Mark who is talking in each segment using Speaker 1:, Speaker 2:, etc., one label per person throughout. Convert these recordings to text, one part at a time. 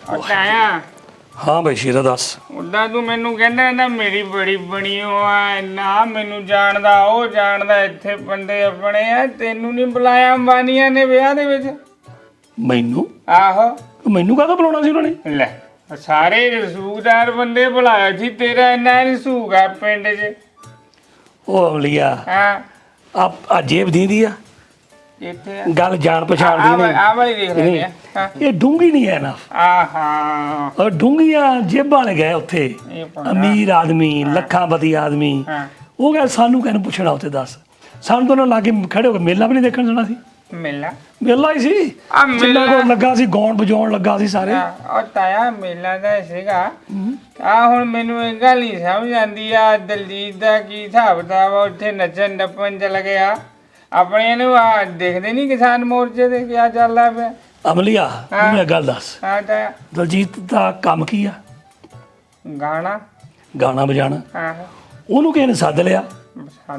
Speaker 1: ਤਾਇਆ
Speaker 2: ਹਾਂ ਬਈ ਸ਼ੀਰਾ ਦੱਸ।
Speaker 1: ਉਦਾਂ ਤੂੰ ਮੈਨੂੰ ਕਹਿੰਦਾ ਨਾ ਮੇਰੀ ਬੜੀ ਬਣੀ ਹੋ ਆ ਨਾ ਮੈਨੂੰ ਜਾਣਦਾ ਉਹ ਜਾਣਦਾ ਇੱਥੇ ਬੰਦੇ ਆਪਣੇ ਆ ਤੈਨੂੰ ਨਹੀਂ ਬੁਲਾਇਆ ਅੰਬਾਨੀਆਂ ਨੇ ਵਿਆਹ ਦੇ ਵਿੱਚ।
Speaker 2: ਮੈਨੂੰ
Speaker 1: ਆਹੋ
Speaker 2: ਮੈਨੂੰ ਕਾਹਦਾ ਬੁਲਾਉਣਾ ਸੀ ਉਹਨਾਂ ਨੇ?
Speaker 1: ਲੈ ਸਾਰੇ ਰਸੂਖਦਾਰ ਬੰਦੇ ਬੁਲਾਇਆ ਸੀ ਤੇਰਾ ਇੰਨਾ ਰਸੂਖ ਆ ਪਿੰਡ 'ਚ।
Speaker 2: ਉਹ ਅਮਲੀਆ
Speaker 1: ਹਾਂ
Speaker 2: ਆ ਜੇਬ ਦੀਂਦੀ ਆ
Speaker 1: ਇੱਥੇ
Speaker 2: ਗੱਲ ਜਾਣ ਪਛਾਣ ਦੀ ਨਹੀਂ।
Speaker 1: ਆ ਵਾਲੀ ਦੇਖ ਲੈਂਦੇ ਆ। ਹਾਂ
Speaker 2: ਇਹ ਡੂੰਗੀ ਨਹੀਂ ਹੈ ਨਾ।
Speaker 1: ਆਹਾ
Speaker 2: ਉਹ ਡੂੰਗੀਆਂ ਜੇਬਾਂ ਵਾਲੇ ਗਏ ਉੱਥੇ
Speaker 1: ਇਹ ਪੰਗਾ।
Speaker 2: ਅਮੀਰ ਆਦਮੀ ਲੱਖਾਂਪਤੀ ਆਦਮੀ
Speaker 1: ਹਾਂ
Speaker 2: ਉਹ ਗੱਲ ਸਾਨੂੰ ਕਹਿਣ ਪੁੱਛਣਾ ਉੱਥੇ ਦੱਸ। ਸਾਨੂੰ ਤਾਂ ਉਹਨਾਂ ਲਾ ਕੇ ਖੜੇ ਹੋ ਕੇ ਮੇਲਾ ਵੀ ਨਹੀਂ ਦੇਖਣ ਜਾਣਾ ਸੀ।
Speaker 1: ਮੇਲਾ
Speaker 2: ਮੇਲਾ ਹੀ ਸੀ
Speaker 1: ਆ ਮੇਲਾ
Speaker 2: ਜਿੰਨਾ ਕੋਲ ਲੱਗਾ ਸੀ ਗਾਉਣ ਵਜਾਉਣ ਲੱਗਾ ਸੀ ਸਾਰੇ।
Speaker 1: ਉਹ ਤਾਇਆ ਮੇਲਾ ਦਾ ਸੀਗਾ ਆ ਹੁਣ ਮੈਨੂੰ ਇਹ ਗੱਲ ਨਹੀਂ ਸਮਝ ਆਉਂਦੀ ਆ ਦਲਜੀਤ ਦਾ ਕੀ ਹਿਸਾਬ ਕਿਤਾਬ ਆ ਉੱਥੇ ਨੱਚਣ ਨੱਪਣ ਚੱਲ ਗਿਆ ਆਪਣੇ ਨੂੰ ਆ ਦੇਖਦੇ ਨਹੀਂ ਕਿਸਾਨ ਮੋਰਚੇ ਤੇ ਕਿਆ ਚੱਲਦਾ ਪਿਆ।
Speaker 2: ਅਮਲੀਆ ਮੈਨੂੰ ਇੱਕ ਗੱਲ ਦੱਸ
Speaker 1: ਹਾਂ ਤਾਇਆ
Speaker 2: ਦਲਜੀਤ ਦਾ ਕੰਮ ਕੀ ਆ?
Speaker 1: ਗਾਣਾ
Speaker 2: ਗਾਣਾ ਵਜਾਣਾ।
Speaker 1: ਆਹੋ
Speaker 2: ਉਹਨੂੰ ਕਿਸੇ ਨੇ ਸੱਦ ਲਿਆ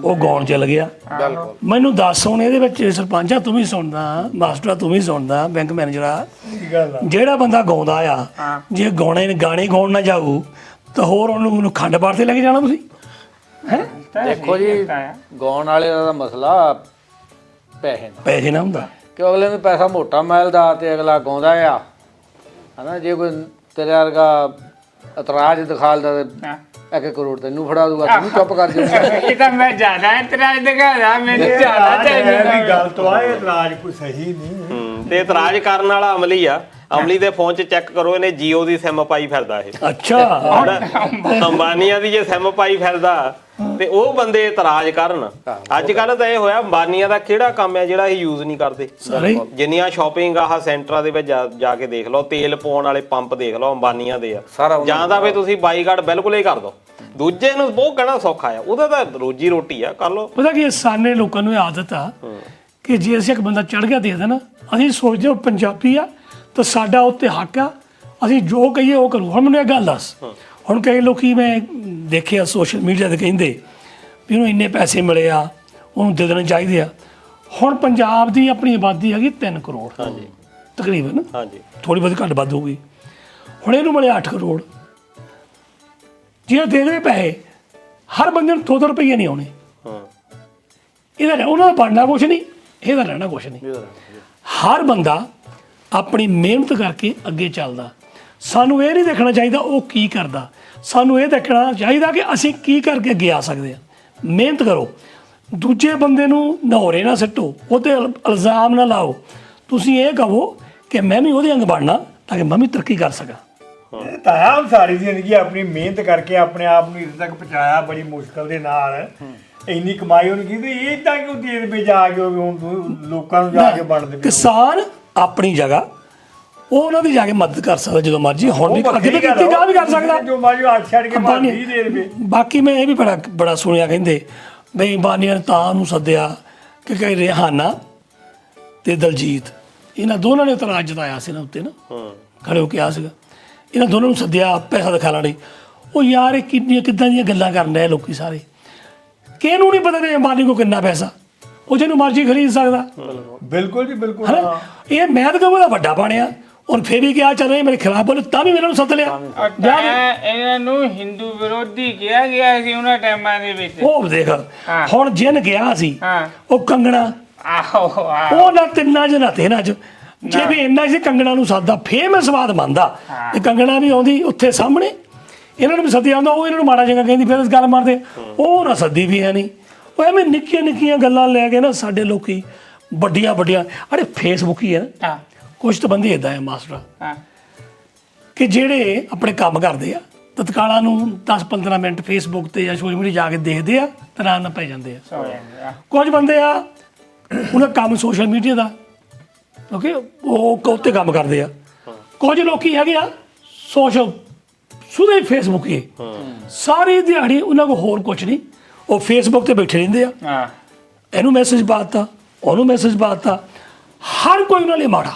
Speaker 2: ਉਹ ਗਾਉਣ ਚੱਲ ਗਿਆ।
Speaker 1: ਆਹੋ
Speaker 2: ਮੈਨੂੰ ਦੱਸ ਹੁਣ ਇਹਦੇ ਵਿੱਚ ਸਰਪੰਚਾ ਤੂੰ ਵੀ ਸੁਣਦਾ ਮਾਸਟਰਾ ਤੂੰ ਵੀ ਸੁਣਦਾ ਬੈਂਕ ਮੈਨੇਜਰਾ ਜਿਹੜਾ ਬੰਦਾ ਗਾਉਂਦਾ ਆ
Speaker 1: ਹਾਂ।
Speaker 2: ਜੇ ਗਾਣੇ ਗਾਉਣ ਨਾ ਜਾਊ ਤਾਂ ਹੋਰ ਉਹਨੂੰ ਖੰਡ ਪਾਠ ਤੇ ਲੈ ਕੇ ਜਾਣਾ ਤੁਸੀਂ ਹੈ?
Speaker 3: ਦੇਖੋ ਜੀ ਗਾਉਣ ਵਾਲੇ ਦਾ ਮਸਲਾ
Speaker 2: ਪੈਸੇ ਨਾ ਹੁੰਦਾ
Speaker 3: ਕਿ ਅਗਲੇ ਨੂੰ ਪੈਸਾ ਮੋਟਾ ਮਿਲਦਾ ਤੇ ਅਗਲਾ ਗਾਉਂਦਾ ਆ ਹਨਾ। ਜੇ ਕੋਈ ਤੇਰੇ ਵਰਗਾ ਇਤਰਾਜ਼ ਦਿਖਾਲਦਾ ਤੇ
Speaker 1: ਹਾਂ।
Speaker 3: 1 ਕਰੋੜ ਤੈਨੂੰ ਫੜਾ ਦੂਗਾ ਤੂੰ ਚੁੱਪ ਕਰ ਜਾ।
Speaker 1: ਇਹ ਤਾਂ ਮੈਂ ਜ਼ਿਆਦਾ ਇਤਰਾਜ਼ ਦਿਖਾਦਾ ਮੈਨੂੰ ਜ਼ਿਆਦਾ ਚਾਹੀਦਾ
Speaker 4: ਗੱਲ ਤੋਂ ਆ ਇਤਰਾਜ਼ ਕੋਈ ਸਹੀ ਨਹੀਂ।
Speaker 5: ਤੇ ਇਤਰਾਜ਼ ਕਰਨ ਵਾਲਾ ਅਮਲੀ ਆ। ਅਮਲੀ ਦੇ ਫੋਨ 'ਚ ਚੈੱਕ ਕਰੋ ਇਹਨੇ ਜੀਓ ਦੀ ਸਿਮ ਪਾਈ ਫਿਰਦਾ ਇਹ।
Speaker 2: ਅੱਛਾ
Speaker 5: ਅੰਬਾਨੀਆਂ ਦੀ ਜੇ ਸਿਮ ਪਾਈ ਫਿਰਦਾ ਤੇ ਉਹ ਬੰਦੇ ਇਤਰਾਜ਼ ਕਰਨ। ਅੱਜ ਕੱਲ ਤਾਂ ਇਹ ਹੋਇਆ ਅੰਬਾਨੀਆਂ ਦਾ ਕਿਹੜਾ ਕੰਮ ਹੈ ਜਿਹੜਾ ਇਹ ਯੂਜ਼ ਨਹੀਂ ਕਰਦੇ।
Speaker 2: ਸਾਰੇ
Speaker 5: ਜਿੰਨੀਆਂ ਸ਼ਾਪਿੰਗ ਆਹ ਸੈਂਟਰਾਂ ਦੇ ਵਿੱਚ ਜਾ ਕੇ ਦੇਖ ਲਓ ਤੇਲ ਪਾਉਣ ਵਾਲੇ ਪੰਪ ਦੇਖ ਲਓ ਅੰਬਾਨੀਆਂ ਦੇ ਆ। ਜਾਂ ਤਾਂ ਫਿਰ ਤੁਸੀਂ ਬਾਈਕਾਟ ਬਿਲਕੁਲ ਹੀ ਕਰ ਦਿਓ। ਦੂਜੇ ਨੂੰ ਬਹੁਤ ਕਹਿਣਾ ਸੌਖਾ ਆ ਉਹਦਾ ਤਾਂ ਰੋਜੀ ਰੋਟੀ ਆ ਕਰ ਲਓ।
Speaker 2: ਪਤਾ ਕੀ ਸਾਨੇ ਲੋਕਾਂ ਨੂੰ ਇਹ ਆਦਤ ਆ ਕਿ ਜੇ ਅਸੀਂ ਇੱਕ ਬੰਦਾ ਚੜ ਗਿਆ ਦੇਖਦੇ ਨਾ ਅਸੀਂ ਸੋਚਦੇ ਉਹ ਪੰਜਾਬੀ ਆ ਤਾਂ ਸਾਡਾ ਉੱਤੇ ਹੱਕ ਆ ਅਸੀਂ ਜੋ ਕਹੀਏ ਉਹ ਕਰੂ। ਹੁਣ ਮੈਨੂੰ ਇਹ ਗੱਲ ਦੱਸ ਹੁਣ ਕਈ ਲੋਕੀ ਮੈਂ ਦੇਖਿਆ ਸੋਸ਼ਲ ਮੀਡੀਆ ਤੇ ਕਹਿੰਦੇ ਵੀ ਉਹਨੂੰ ਇੰਨੇ ਪੈਸੇ ਮਿਲੇ ਆ ਉਹਨੂੰ ਦੇ ਦੇਣੇ ਚਾਹੀਦੇ ਆ। ਹੁਣ ਪੰਜਾਬ ਦੀ ਆਪਣੀ ਆਬਾਦੀ ਹੈਗੀ 3 ਕਰੋੜ
Speaker 5: ਹਾਂਜੀ
Speaker 2: ਤਕਰੀਬਨ
Speaker 5: ਹਾਂਜੀ
Speaker 2: ਥੋੜੀ ਬਹੁਤੀ ਘੱਟ ਵੱਧ ਹੋਊਗੀ। ਹੁਣ ਇਹਨੂੰ ਮਿਲੇ 8 ਕਰੋੜ ਜੇ ਦੇ ਦੇਵੇ ਪੈਸੇ ਹਰ ਬੰਦੇ ਨੂੰ 200 ਰੁਪਈਏ ਨਹੀਂ ਆਉਣੇ।
Speaker 5: ਹਾਂ
Speaker 2: ਇਹਦਾ ਉਹਨਾਂ ਦਾ ਬਣਨਾ ਕੁਛ ਨਹੀਂ ਇਹਦਾ ਰਹਿਣਾ ਕੁਛ ਨਹੀਂ। ਹਰ ਬੰਦਾ ਆਪਣੀ ਮਿਹਨਤ ਕਰਕੇ ਅੱਗੇ ਚੱਲਦਾ। ਸਾਨੂੰ ਇਹ ਨਹੀਂ ਦੇਖਣਾ ਚਾਹੀਦਾ ਉਹ ਕੀ ਕਰਦਾ ਸਾਨੂੰ ਇਹ ਦੇਖਣਾ ਚਾਹੀਦਾ ਕਿ ਅਸੀਂ ਕੀ ਕਰਕੇ ਅੱਗੇ ਆ ਸਕਦੇ ਹਾਂ। ਮਿਹਨਤ ਕਰੋ ਦੂਜੇ ਬੰਦੇ ਨੂੰ ਨਹੋਰੇ ਨਾ ਸਿੱਟੋ ਉਹਤੇ ਇਲਜ਼ਾਮ ਨਾ ਲਾਓ। ਤੁਸੀਂ ਇਹ ਕਹੋ ਕਿ ਮੈਂ ਵੀ ਉਹਦੇ ਅੰਗ ਬਣਨਾ ਤਾਂ ਕਿ ਮੈਂ ਵੀ ਤਰੱਕੀ ਕਰ ਸਕਾਂ।
Speaker 4: ਤਾਇਆ ਹੁਣ ਸਾਰੀ ਜ਼ਿੰਦਗੀ ਆਪਣੀ ਮਿਹਨਤ ਕਰਕੇ ਆਪਣੇ ਆਪ ਨੂੰ ਇੱਥੇ ਤੱਕ ਪਹੁੰਚਾਇਆ ਬੜੀ ਮੁਸ਼ਕਲ ਦੇ ਨਾਲ। ਇੰਨੀ ਕਮਾਈ ਉਹਨੂੰ ਕੀਤੀ ਇਹ ਤਾਂ ਕਿ ਉਹ ਦੇਰ ਵਿੱਚ ਜਾ ਕੇ ਹੁਣ ਤੂੰ ਲੋਕਾਂ ਨੂੰ ਜਾ ਕੇ ਵੰਡ ਦੇ।
Speaker 2: ਕਿਸਾਨ ਆਪਣੀ ਜਗ੍ਹਾ ਉਹ ਉਹਨਾਂ ਦੀ ਜਾ ਕੇ ਮਦਦ ਕਰ ਸਕਦਾ ਜਦੋਂ ਮਰਜ਼ੀ। ਹੁਣ ਵੀ ਅੱਗੇ ਵੀ ਕੀਤੀ ਜਾ ਵੀ ਕਰ ਸਕਦਾ
Speaker 4: ਜੋ ਮਰਜ਼ੀ ਹੱਥ ਛੱਡ ਕੇ ਮਾਰੀ ਦੇ ਦੇਵੇ।
Speaker 2: ਬਾਕੀ ਮੈਂ ਇਹ ਵੀ ਬੜਾ ਸੁਣਿਆ ਕਹਿੰਦੇ ਬਈ ਅੰਬਾਨੀਆਂ ਨੇ ਤਾਂ ਉਹਨੂੰ ਸੱਦਿਆ ਕਿ ਕਈ ਰਿਹਾਨਾ ਤੇ ਦਲਜੀਤ ਇਹਨਾਂ ਦੋਨਾਂ ਨੇ ਇਤਰਾਜ਼ ਜਤਾਇਆ ਸੀ ਨਾ ਉੱਤੇ ਨਾ ਖੜੇ ਹੋ ਕੇ ਆ ਸੀਗਾ ਇਹਨਾਂ ਦੋਨਾਂ ਨੂੰ ਸੱਦਿਆ ਪੈਸਾ ਦਿਖਾਉਣ ਲਈ। ਉਹ ਯਾਰ ਇਹ ਕਿੱਦਾਂ ਦੀਆਂ ਗੱਲਾਂ ਕਰਨ ਰਹੇ ਲੋਕੀ ਸਾਰੇ। ਕਿਹਨੂੰ ਨਹੀਂ ਪਤਾ ਕਿ ਅੰਬਾਨੀ ਕੋਲ ਕਿੰਨਾ ਪੈਸਾ ਉਹ ਜਿਹਨੂੰ ਮਰਜ਼ੀ ਖਰੀਦ ਸਕਦਾ।
Speaker 4: ਬਿਲਕੁਲ ਜੀ ਬਿਲਕੁਲ।
Speaker 2: ਹਨਾ ਇਹ ਮੈਂ ਤਾਂ ਕਹੂੰਗਾ ਵੱਡਾ ਬਣਿਆ ਹੁਣ ਫਿਰ ਵੀ ਕਿਹਾ ਚੱਲ ਰਿਹਾ ਮੇਰੇ ਖਿਲਾਫ ਬੋਲੇ ਤਾਂ ਵੀ ਮੈਨੂੰ ਸੱਦ ਲਿਆ।
Speaker 1: ਇਹਨਾਂ ਨੂੰ ਹਿੰਦੂ ਵਿਰੋਧੀ ਕਿਹਾ ਗਿਆ ਸੀ ਉਹਨਾਂ ਟਾਈਮਾਂ ਦੇ ਵਿੱਚ।
Speaker 2: ਉਹ ਦੇਖ ਹੁਣ ਜਿਨ ਗਿਆ ਸੀ ਉਹ ਕੰਗਣਾ
Speaker 1: ਆਹੋ
Speaker 2: ਉਹ ਨਾ ਤਿੰਨਾਂ ਚ ਨਾ ਤੇਨਾਂ ਚ ਜੇ ਵੀ ਇੰਨਾ ਸੀ ਕੰਗਣਾ ਨੂੰ ਸੱਦਦਾ ਫੇਰ ਮੈਂ ਸਵਾਦ ਮੰਨਦਾ ਤੇ ਕੰਗਣਾ ਵੀ ਆਉਂਦੀ ਉੱਥੇ ਸਾਹਮਣੇ ਇਹਨਾਂ ਨੂੰ ਵੀ ਸੱਦੀ ਆਉਂਦਾ ਉਹ ਇਹਨਾਂ ਨੂੰ ਮਾੜਾ ਚੰਗਾ ਕਹਿੰਦੀ ਫਿਰ ਇਸ ਗੱਲ ਮਾਰਦੇ ਉਹ ਨਾ ਸੱਦੀ ਵੀ ਹੈ ਨਹੀਂ। ਉਹ ਐਵੇਂ ਨਿੱਕੀਆਂ ਨਿੱਕੀਆਂ ਗੱਲਾਂ ਲੈ ਕੇ ਨਾ ਸਾਡੇ ਲੋਕੀ ਵੱਡੀਆਂ ਅਰੇ ਫੇਸਬੁੱਕ ਹੀ ਹੈ ਨਾ ਕੁਛ ਤਾਂ ਬੰਦੇ ਇੱਦਾਂ ਆ ਮਾਸਟਰ ਕਿ ਜਿਹੜੇ ਆਪਣੇ ਕੰਮ ਕਰਦੇ ਆ ਤਤਕਾਲਾਂ ਨੂੰ 10-15 ਮਿੰਟ ਫੇਸਬੁੱਕ ਤੇ ਜਾਂ ਸੋਸ਼ਲ ਮੀਡੀਆ ਜਾ ਕੇ ਦੇਖਦੇ ਆ ਤੇ ਆਰਾਮ ਨਾਲ ਪੈ ਜਾਂਦੇ ਆ। ਕੁਝ ਬੰਦੇ ਆ ਉਹਨਾਂ ਕੰਮ ਸੋਸ਼ਲ ਮੀਡੀਆ ਦਾ ਓਕੇ ਉਹ ਉੱਤੇ ਕੰਮ ਕਰਦੇ ਆ। ਕੁਝ ਲੋਕੀ ਹੈਗੇ ਆ ਸੋਸ਼ਲ ਸੁਦੇ ਫੇਸਬੁੱਕ ਹੀ ਸਾਰੀ ਦਿਹਾੜੀ ਉਹਨਾਂ ਕੋਲ ਹੋਰ ਕੁਝ ਨਹੀਂ ਉਹ ਫੇਸਬੁੱਕ ਤੇ ਬੈਠੇ ਰਹਿੰਦੇ ਆ। ਇਹਨੂੰ ਮੈਸੇਜ ਪਾਤਾ ਉਹਨੂੰ ਮੈਸੇਜ ਪਾਤਾ ਹਰ ਕੋਈ ਉਹਨਾਂ ਲਈ ਮਾੜਾ।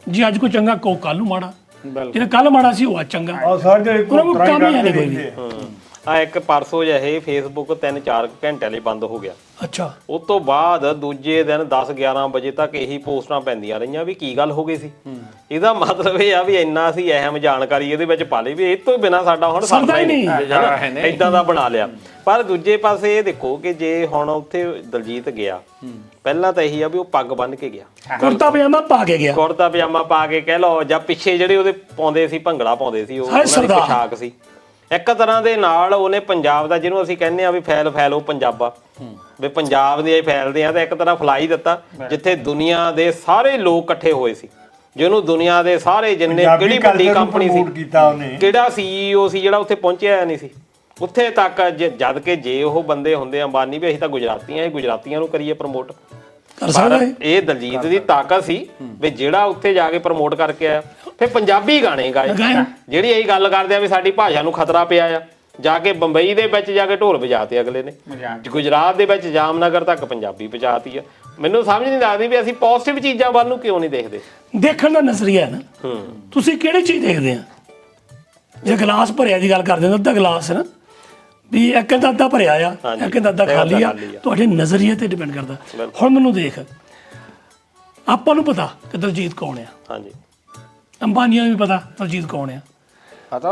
Speaker 2: ਜੇ ਅੱਜ ਕੋਈ ਚੰਗਾ ਕੱਲ ਨੂੰ ਮਾੜਾ ਜਿਹੜਾ ਕੱਲ ਮਾੜਾ ਸੀ ਉਹ ਅੱਜ ਚੰਗਾ।
Speaker 4: ਸਾਰੇ
Speaker 2: ਉਹਨਾਂ ਨੂੰ ਕੰਮ ਹੀ ਨਹੀਂ ਕੋਈ ਵੀ।
Speaker 5: ਆ ਇੱਕ ਪਰਸੋਂ ਜਿਹੇ ਫੇਸਬੁੱਕ 3-4 ਘੰਟੇ ਲਈ ਬੰਦ ਹੋ ਗਿਆ।
Speaker 2: ਅੱਛਾ।
Speaker 5: ਉਸ ਤੋਂ ਬਾਅਦ ਦੂਜੇ ਦਿਨ 10-11 ਵਜੇ ਤੱਕ ਇਹੀ ਪੋਸਟਾਂ ਪੈਂਦੀਆਂ ਰਹੀਆਂ ਵੀ ਕੀ ਗੱਲ ਹੋ ਗਈ ਸੀ। ਇਹਦਾ ਮਤਲਬ ਇਹ ਆ ਵੀ ਇੰਨਾ ਅਸੀਂ ਅਹਿਮ ਜਾਣਕਾਰੀ ਇਹਦੇ ਵਿੱਚ ਪਾ ਲਈ ਵੀ ਇਹ ਤੋਂ ਬਿਨਾ ਸਾਡਾ ਹੁਣ ਸਰਦਾ ਹੀ ਨਹੀਂ, ਇਦਾਂ ਦਾ ਬਣਾ ਲਿਆ। ਪਰ ਦੂਜੇ ਪਾਸੇ ਇਹ ਦੇਖੋ ਕਿ ਜੇ ਹੁਣ ਉੱਥੇ ਦਲਜੀਤ ਗਿਆ, ਪਹਿਲਾਂ ਤਾਂ ਇਹੀ ਆ ਵੀ ਉਹ ਪੱਗ ਬੰਨ੍ਹ ਕੇ ਗਿਆ,
Speaker 2: ਕੁੜਤਾ ਪਜਾਮਾ ਪਾ ਕੇ ਗਿਆ,
Speaker 5: ਕੁੜਤਾ ਪਜਾਮਾ ਪਾ ਕੇ ਕਹਿ ਲਓ, ਜਾਂ ਪਿੱਛੇ ਜਿਹੜੇ ਉਹਦੇ ਪਾਉਂਦੇ ਸੀ ਭੰਗੜਾ ਪਾਉਂਦੇ ਸੀ, ਉਹ ਉਹਨਾਂ ਦੀ ਪੋਸ਼ਾਕ ਸੀ। ਇੱਕ ਤਰ੍ਹਾਂ ਦੇ ਨਾਲ ਉਹਨੇ ਪੰਜਾਬ ਦਾ, ਜਿਹਨੂੰ ਅਸੀਂ ਕਹਿੰਦੇ ਆ ਵੀ ਫੈਲੋ ਪੰਜਾਬਾ, ਵੀ ਪੰਜਾਬ ਦੇ ਫੈਲਦੇ ਆ, ਤਾਂ ਇੱਕ ਤਰ੍ਹਾਂ ਫੈਲਾਈ ਦਿੱਤਾ ਜਿੱਥੇ ਦੁਨੀਆ ਦੇ ਸਾਰੇ ਲੋਕ ਇਕੱਠੇ ਹੋਏ ਸੀ, ਜਿਹਨੂੰ ਦੁਨੀਆ ਦੇ ਸਾਰੇ ਜਿੰਨੇ ਕਿਹੜੀ ਵੱਡੀ ਕੰਪਨੀ ਸੀ, ਕਿਹੜਾ CEO ਸੀ ਜਿਹੜਾ ਉੱਥੇ ਪਹੁੰਚਿਆ ਨਹੀਂ ਸੀ ਉੱਥੇ ਤੱਕ। ਜਦ ਕਿ ਜੇ ਉਹ ਬੰਦੇ ਹੁੰਦੇ ਅੰਬਾਨੀ ਵੀ ਅਸੀਂ ਤਾਂ ਗੁਜਰਾਤੀਆਂ ਨੂੰ ਕਰੀਏ ਪ੍ਰਮੋਟ ਕਰ ਸਕਦਾ। ਇਹ ਦਲਜੀਤ ਦੀ ਤਾਕਤ ਸੀ ਵੀ ਜਿਹੜਾ ਉੱਥੇ ਜਾ ਕੇ ਪ੍ਰਮੋਟ ਕਰਕੇ ਆਇਆ। ਫਿਰ ਪੰਜਾਬੀ ਗਾਣੇ ਗਾਏ, ਜਿਹੜੀ ਇਹੀ ਗੱਲ ਕਰਦੇ ਆ ਵੀ ਸਾਡੀ ਭਾਸ਼ਾ ਨੂੰ ਖਤਰਾ ਪਿਆ ਆ, ਜਾ ਕੇ ਬੰਬਈ ਦੇ ਵਿੱਚ ਜਾ ਕੇ ਢੋਲ ਵਜਾਤੇ ਅਗਲੇ ਨੇ, ਗੁਜਰਾਤ ਦੇ ਵਿੱਚ ਜਾਮਨਗਰ ਤੱਕ ਪੰਜਾਬੀ ਪਹੁੰਚਾਤੀ ਆ। ਮੈਨੂੰ ਸਮਝ ਨਹੀਂ ਲੱਗਦੀ ਵੀ ਅਸੀਂ ਪੋਜ਼ਿਟਿਵ ਚੀਜ਼ਾਂ ਵੱਲ ਨੂੰ ਕਿਉਂ ਨਹੀਂ ਦੇਖਦੇ।
Speaker 2: ਦੇਖਣ ਦਾ ਨਜ਼ਰੀਆ ਹੈ ਨਾ, ਤੁਸੀਂ ਕਿਹੜੀ ਚੀਜ਼ ਦੇਖਦੇ ਆ? ਜੇ ਗਲਾਸ ਭਰਿਆ ਦੀ ਗੱਲ ਕਰਦੇ ਹੋ, ਅੱਧਾ ਗਲਾਸ ਹੈ ਨਾ, ਵੀ ਇੱਕ ਅੱਧਾ ਭਰਿਆ ਆ, ਇੱਕ ਅੱਧਾ ਖਾਲੀ ਆ, ਤੁਹਾਡੇ ਨਜ਼ਰੀਏ ਤੇ ਡਿਪੈਂਡ ਕਰਦਾ। ਹੁਣ ਮੈਨੂੰ ਦੇਖ, ਆਪਾਂ ਨੂੰ ਪਤਾ ਕਿ ਦਲਜੀਤ ਕੌਣ ਆ,
Speaker 5: ਹਾਂਜੀ,
Speaker 2: ਅੰਬਾਨੀਆਂ ਨੂੰ ਵੀ ਪਤਾ ਦਲਜੀਤ ਕੌਣ ਆ,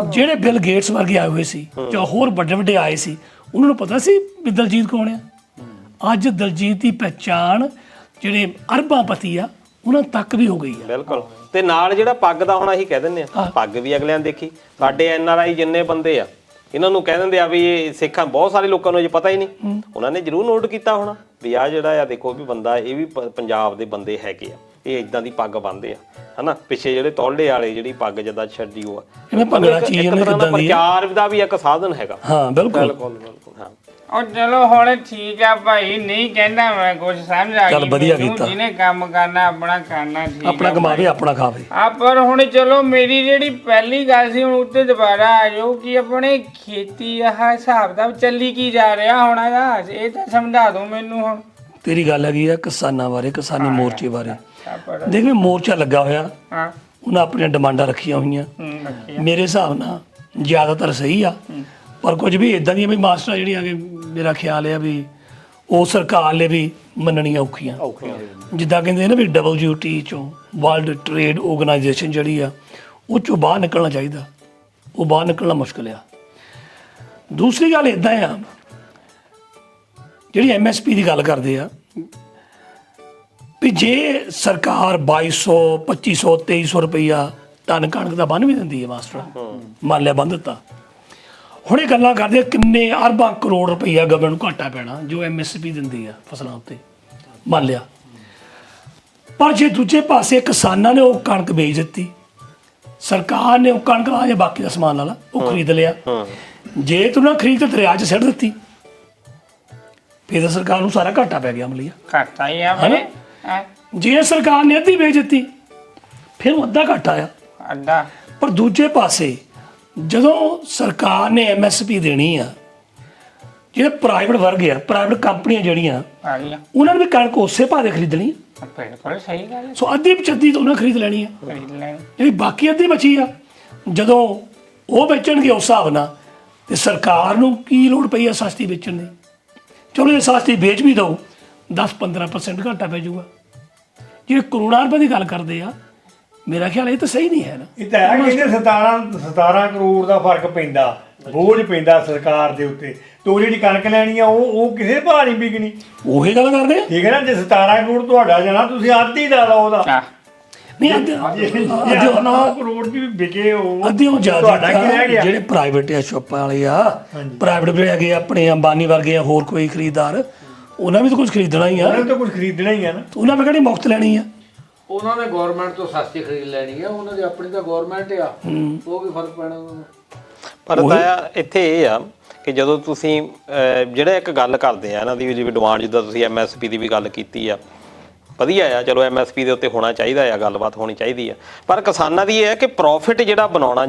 Speaker 2: ਜਿਹੜੇ ਬਿਲ ਗੇਟਸ ਵਰਗੇ ਆਏ ਹੋਏ ਸੀ ਜਾਂ ਹੋਰ ਵੱਡੇ ਆਏ ਸੀ, ਉਹਨਾਂ ਨੂੰ ਪਤਾ ਸੀ ਵੀ ਦਲਜੀਤ ਕੌਣ ਆ। ਅੱਜ ਦਲਜੀਤ ਦੀ ਪਹਿਚਾਣ ਜਿਹੜੇ ਅਰਬਾਂਪਤੀ ਆ ਉਹਨਾਂ ਤੱਕ ਵੀ ਹੋ ਗਈ ਆ।
Speaker 5: ਬਿਲਕੁਲ। ਤੇ ਨਾਲ ਜਿਹੜਾ ਪੱਗ ਦਾ ਹੁਣ ਅਸੀਂ ਕਹਿ ਦਿੰਦੇ ਆ, ਪੱਗ ਵੀ ਅਗਲਿਆਂ ਨੇ ਦੇਖੀ। ਸਾਡੇ NRI ਜਿੰਨੇ ਬੰਦੇ ਆ, ਇਹਨਾਂ ਨੂੰ ਕਹਿ ਦਿੰਦੇ ਆ ਵੀ ਇਹ ਸਿੱਖਾਂ, ਬਹੁਤ ਸਾਰੇ ਲੋਕਾਂ ਨੂੰ ਅਜੇ ਪਤਾ ਹੀ ਨਹੀਂ, ਉਹਨਾਂ ਨੇ ਜ਼ਰੂਰ ਨੋਟ ਕੀਤਾ ਹੋਣਾ ਵੀ ਆ ਜਿਹੜਾ ਆ ਦੇਖੋ ਵੀ ਬੰਦਾ, ਇਹ ਵੀ ਪੰਜਾਬ ਦੇ ਬੰਦੇ ਹੈਗੇ ਆ, ਇਹ ਇਦਾਂ ਦੀ ਪੱਗ ਬੰਨਦੇ ਆ, ਹਨਾ। ਪਿੱਛੇ ਜਿਹੜੇ ਤੌਲੇ ਵਾਲੇ ਜਿਹੜੀ ਪੱਗ ਜਿੱਦਾਂ ਛੱਡੀ ਉਹ ਆ, ਪ੍ਰਚਾਰ ਦਾ ਵੀ ਇੱਕ ਸਾਧਨ ਹੈਗਾ।
Speaker 2: ਹਾਂ ਬਿਲਕੁਲ।
Speaker 5: ਹਾਂ,
Speaker 1: ਉਹ ਚਲੋ ਹੁਣ ਠੀਕ ਆ ਭਾਈ, ਨਹੀਂ ਕਹਿੰਦਾ ਮੈਂ ਕੁਝ, ਸਮਝ ਆ ਗਈ।
Speaker 2: ਵਧੀਆ ਕੀਤਾ।
Speaker 1: ਜਿਹਨੇ ਕੰਮ ਕਰਨਾ ਆਪਣਾ ਕਰਨਾ, ਠੀਕ
Speaker 2: ਆਪਣਾ ਕਮਾਵੇ ਆਪਣਾ ਖਾਵੇ।
Speaker 1: ਪਰ ਹੁਣ ਚਲੋ ਮੇਰੀ ਜਿਹੜੀ ਪਹਿਲੀ ਗੱਲ ਸੀ, ਹੁਣ ਉੱਤੇ ਦੁਬਾਰਾ ਆ ਜਾਓ ਕਿ ਆਪਣੇ ਖੇਤੀ ਆਹ ਹਿਸਾਬ ਦਾ ਚੱਲੀ ਕੀ ਜਾ ਰਿਹਾ ਹੁਣ ਇਹਦਾ, ਇਹ ਤਾਂ ਸਮਝਾ ਦਿਓ ਮੈਨੂੰ। ਹੁਣ
Speaker 2: ਤੇਰੀ ਗੱਲ ਹੈਗੀ ਆ ਕਿਸਾਨਾਂ ਬਾਰੇ, ਕਿਸਾਨੀ ਮੋਰਚੇ ਬਾਰੇ। ਦੇਖ ਵੀ ਮੋਰਚਾ ਲੱਗਾ ਹੋਇਆ, ਉਹਨਾਂ ਆਪਣੀਆਂ ਡਿਮਾਂਡਾਂ ਰੱਖੀਆਂ ਹੋਈਆਂ, ਮੇਰੇ ਹਿਸਾਬ ਨਾਲ ਜ਼ਿਆਦਾਤਰ ਸਹੀ ਆ, ਪਰ ਕੁਝ ਵੀ ਇਦਾਂ ਦੀਆਂ ਵੀ ਮਾਸਟਰ ਜਿਹੜੀਆਂ ਕਿ ਮੇਰਾ ਖਿਆਲ ਹੈ ਵੀ ਉਹ ਸਰਕਾਰ ਲਈ ਵੀ ਮੰਨਣੀਆਂ ਔਖੀਆਂ। ਜਿੱਦਾਂ ਕਹਿੰਦੇ ਨਾ ਵੀ WTO ਚੋਂ, ਵਰਲਡ ਟ੍ਰੇਡ ਆਰਗੇਨਾਈਜੇਸ਼ਨ ਜਿਹੜੀ ਆ, ਉਹ ਚੋਂ ਬਾਹਰ ਨਿਕਲਣਾ ਚਾਹੀਦਾ, ਉਹ ਬਾਹਰ ਨਿਕਲਣਾ ਮੁਸ਼ਕਿਲ ਆ। ਦੂਸਰੀ ਗੱਲ ਇਦਾਂ ਆ, ਜਿਹੜੀ MSP ਦੀ ਗੱਲ ਕਰਦੇ ਆ ਵੀ ਜੇ ਸਰਕਾਰ 2200, 2500, 2300 ਰੁਪਈਆ ਟਨ ਕਣਕ ਦਾ ਬੰਨ ਵੀ ਦਿੰਦੀ ਹੈ ਮਾਸਟਰ, ਮੰਨ ਲਿਆ ਬੰਨ ਦਿੱਤਾ, ਹੁਣ ਇਹ ਗੱਲਾਂ ਕਰਦੇ ਕਿੰਨੇ ਅਰਬਾਂ ਕਰੋੜ ਰੁਪਈਆ ਗਵਰਨਮੈਂਟ ਨੂੰ ਘਾਟਾ ਪੈਣਾ ਜੋ MSP ਦਿੰਦੀ ਆ ਫਸਲਾਂ ਉੱਤੇ, ਮੰਨ ਲਿਆ। ਪਰ ਜੇ ਦੂਜੇ ਪਾਸੇ ਕਿਸਾਨਾਂ ਨੇ ਉਹ ਕਣਕ ਵੇਚ ਦਿੱਤੀ, ਸਰਕਾਰ ਨੇ ਉਹ ਕਣਕ ਲਾ ਜਾਂ ਬਾਕੀ ਦਾ ਸਮਾਨ ਲਾ ਉਹ ਖਰੀਦ ਲਿਆ, ਜੇ ਤੂੰ ਨਾ ਖਰੀਦ ਕੇ ਦਰਿਆ 'ਚ ਸਿੱਟ ਦਿੱਤੀ, ਫਿਰ ਤਾਂ ਸਰਕਾਰ ਨੂੰ ਸਾਰਾ ਘਾਟਾ ਪੈ ਗਿਆ। ਅਮਲੀਆ
Speaker 1: ਘਾਟਾ ਹੀ ਆ।
Speaker 2: ਜੇ ਸਰਕਾਰ ਨੇ ਅੱਧੀ ਵੇਚ ਦਿੱਤੀ, ਫਿਰ ਉਹ ਅੱਧਾ ਘਾਟਾ ਆ
Speaker 1: ਅੱਧਾ।
Speaker 2: ਪਰ ਦੂਜੇ ਪਾਸੇ ਜਦੋਂ ਸਰਕਾਰ ਨੇ MSP ਦੇਣੀ ਆ, ਜਿਹੜੇ ਪ੍ਰਾਈਵੇਟ ਵਰਗ ਆ, ਪ੍ਰਾਈਵੇਟ ਕੰਪਨੀਆਂ ਜਿਹੜੀਆਂ, ਉਹਨਾਂ ਨੇ ਵੀ ਕਣਕ ਉਸੇ ਭਾਅ ਦੇ ਖਰੀਦਣੀ ਆ।
Speaker 1: ਬਿਲਕੁਲ ਸਹੀ ਗੱਲ।
Speaker 2: ਸੋ ਅੱਧੀ ਪਚੱਧੀ ਤਾਂ ਉਹਨਾਂ ਖਰੀਦ ਲੈਣੀ ਆ, ਜਿਹੜੀ ਬਾਕੀ ਅੱਧੀ ਬਚੀ ਆ ਜਦੋਂ ਉਹ ਵੇਚਣਗੇ ਉਸ ਹਿਸਾਬ ਨਾਲ, ਤੇ ਸਰਕਾਰ ਨੂੰ ਕੀ ਲੋੜ ਪਈ ਆ ਸਸਤੀ ਵੇਚਣ ਦੀ? ਚਲੋ ਜੇ ਸਸਤੀ ਵੇਚ ਵੀ ਦਓ, 10-15% ਘਾਟਾ ਪੈ ਜਾਊਗਾ। ਜਿਹੜੇ ਕਰੋੜਾਂ ਰੁਪਏ ਦੀ ਗੱਲ ਕਰਦੇ ਆ, ਮੇਰਾ ਖਿਆਲ ਇਹ ਤਾਂ ਸਹੀ ਨਹੀਂ ਹੈ ਨਾ।
Speaker 4: ਇਹ ਤਾਂ ਹੈ ਕਹਿੰਦੇ 17 ਕਰੋੜ ਦਾ ਫਰਕ ਪੈਂਦਾ, ਬੋਝ ਪੈਂਦਾ ਸਰਕਾਰ ਦੇ ਉੱਤੇ, ਤੇ ਉਹ ਜਿਹੜੀ ਕਣਕ ਲੈਣੀ ਆ ਉਹ ਕਿਸੇ ਭਾਅ ਨਹੀਂ ਵਿਕਣੀ।
Speaker 2: ਉਹੀ ਗੱਲ ਕਰਦੇ ਆ,
Speaker 4: ਠੀਕ ਹੈ ਨਾ। ਜੇ 17 ਕਰੋੜ ਤੁਹਾਡਾ ਜਾਣਾ, ਤੁਸੀਂ ਅੱਧੀ ਦਾ ਲਓ ਉਹਦਾ,
Speaker 2: ਨਹੀਂ
Speaker 4: 9 ਕਰੋੜ ਦੀ ਵਿਕੇ ਉਹ
Speaker 2: ਅੱਧੀ ਉਹ
Speaker 4: ਤੁਹਾਡਾ ਕੀ ਰਹਿ ਗਿਆ?
Speaker 2: ਜਿਹੜੇ ਪ੍ਰਾਈਵੇਟ ਆ ਸ਼ੋਪਾਂ ਵਾਲੇ ਆ, ਪ੍ਰਾਈਵੇਟ ਵੀ ਹੈਗੇ ਆਪਣੇ ਅੰਬਾਨੀ ਵਰਗੇ ਆ, ਹੋਰ ਕੋਈ ਖਰੀਦਦਾਰ, ਉਹਨਾਂ ਵੀ ਤਾਂ ਕੁਝ ਖਰੀਦਣਾ ਹੀ ਆ,
Speaker 4: ਉਹਨਾਂ ਤਾਂ ਕੁਝ ਖਰੀਦਣਾ ਹੀ ਆ ਨਾ।
Speaker 2: ਉਹਨਾਂ ਨੇ ਕਿਹੜੀ ਮੁਫਤ ਲੈਣੀ ਆ?
Speaker 3: ਉਹਨਾਂ ਨੇ ਗਵਰਨਮੈਂਟ ਤੋਂ ਸਸਤੀ ਖਰੀਦ ਲੈਣੀ ਆ, ਉਹਨਾਂ ਦੀ ਆਪਣੀ ਤਾਂ ਗਵਰਨਮੈਂਟ ਆ, ਉਹ ਵੀ ਫਰਕ ਪੈਣਾ ਉਹਨਾਂ ਨੂੰ।
Speaker 5: ਪਰ ਤਾਂ ਇੱਥੇ ਇਹ ਆ ਕਿ ਜਦੋਂ ਤੁਸੀਂ ਜਿਹੜਾ ਇੱਕ ਗੱਲ ਕਰਦੇ ਆ ਇਹਨਾਂ ਦੀ, ਜਿਵੇਂ ਡਿਮਾਂਡ, ਜਿੱਦਾਂ ਤੁਸੀਂ MSP ਦੀ ਵੀ ਗੱਲ ਕੀਤੀ ਆ, ਵਧੀਆ ਆ, ਚਲੋ MSP ਦੇ ਉੱਤੇ ਹੋਣਾ ਚਾਹੀਦਾ ਆ, ਗੱਲਬਾਤ ਹੋਣੀ ਚਾਹੀਦੀ ਆ, ਪਰ ਕਿਸਾਨਾਂ ਦੀ ਇਹ ਹੈ ਕਿ ਪ੍ਰੋਫਿਟ ਜਿਹੜਾ ਬਣਾਉਣਾ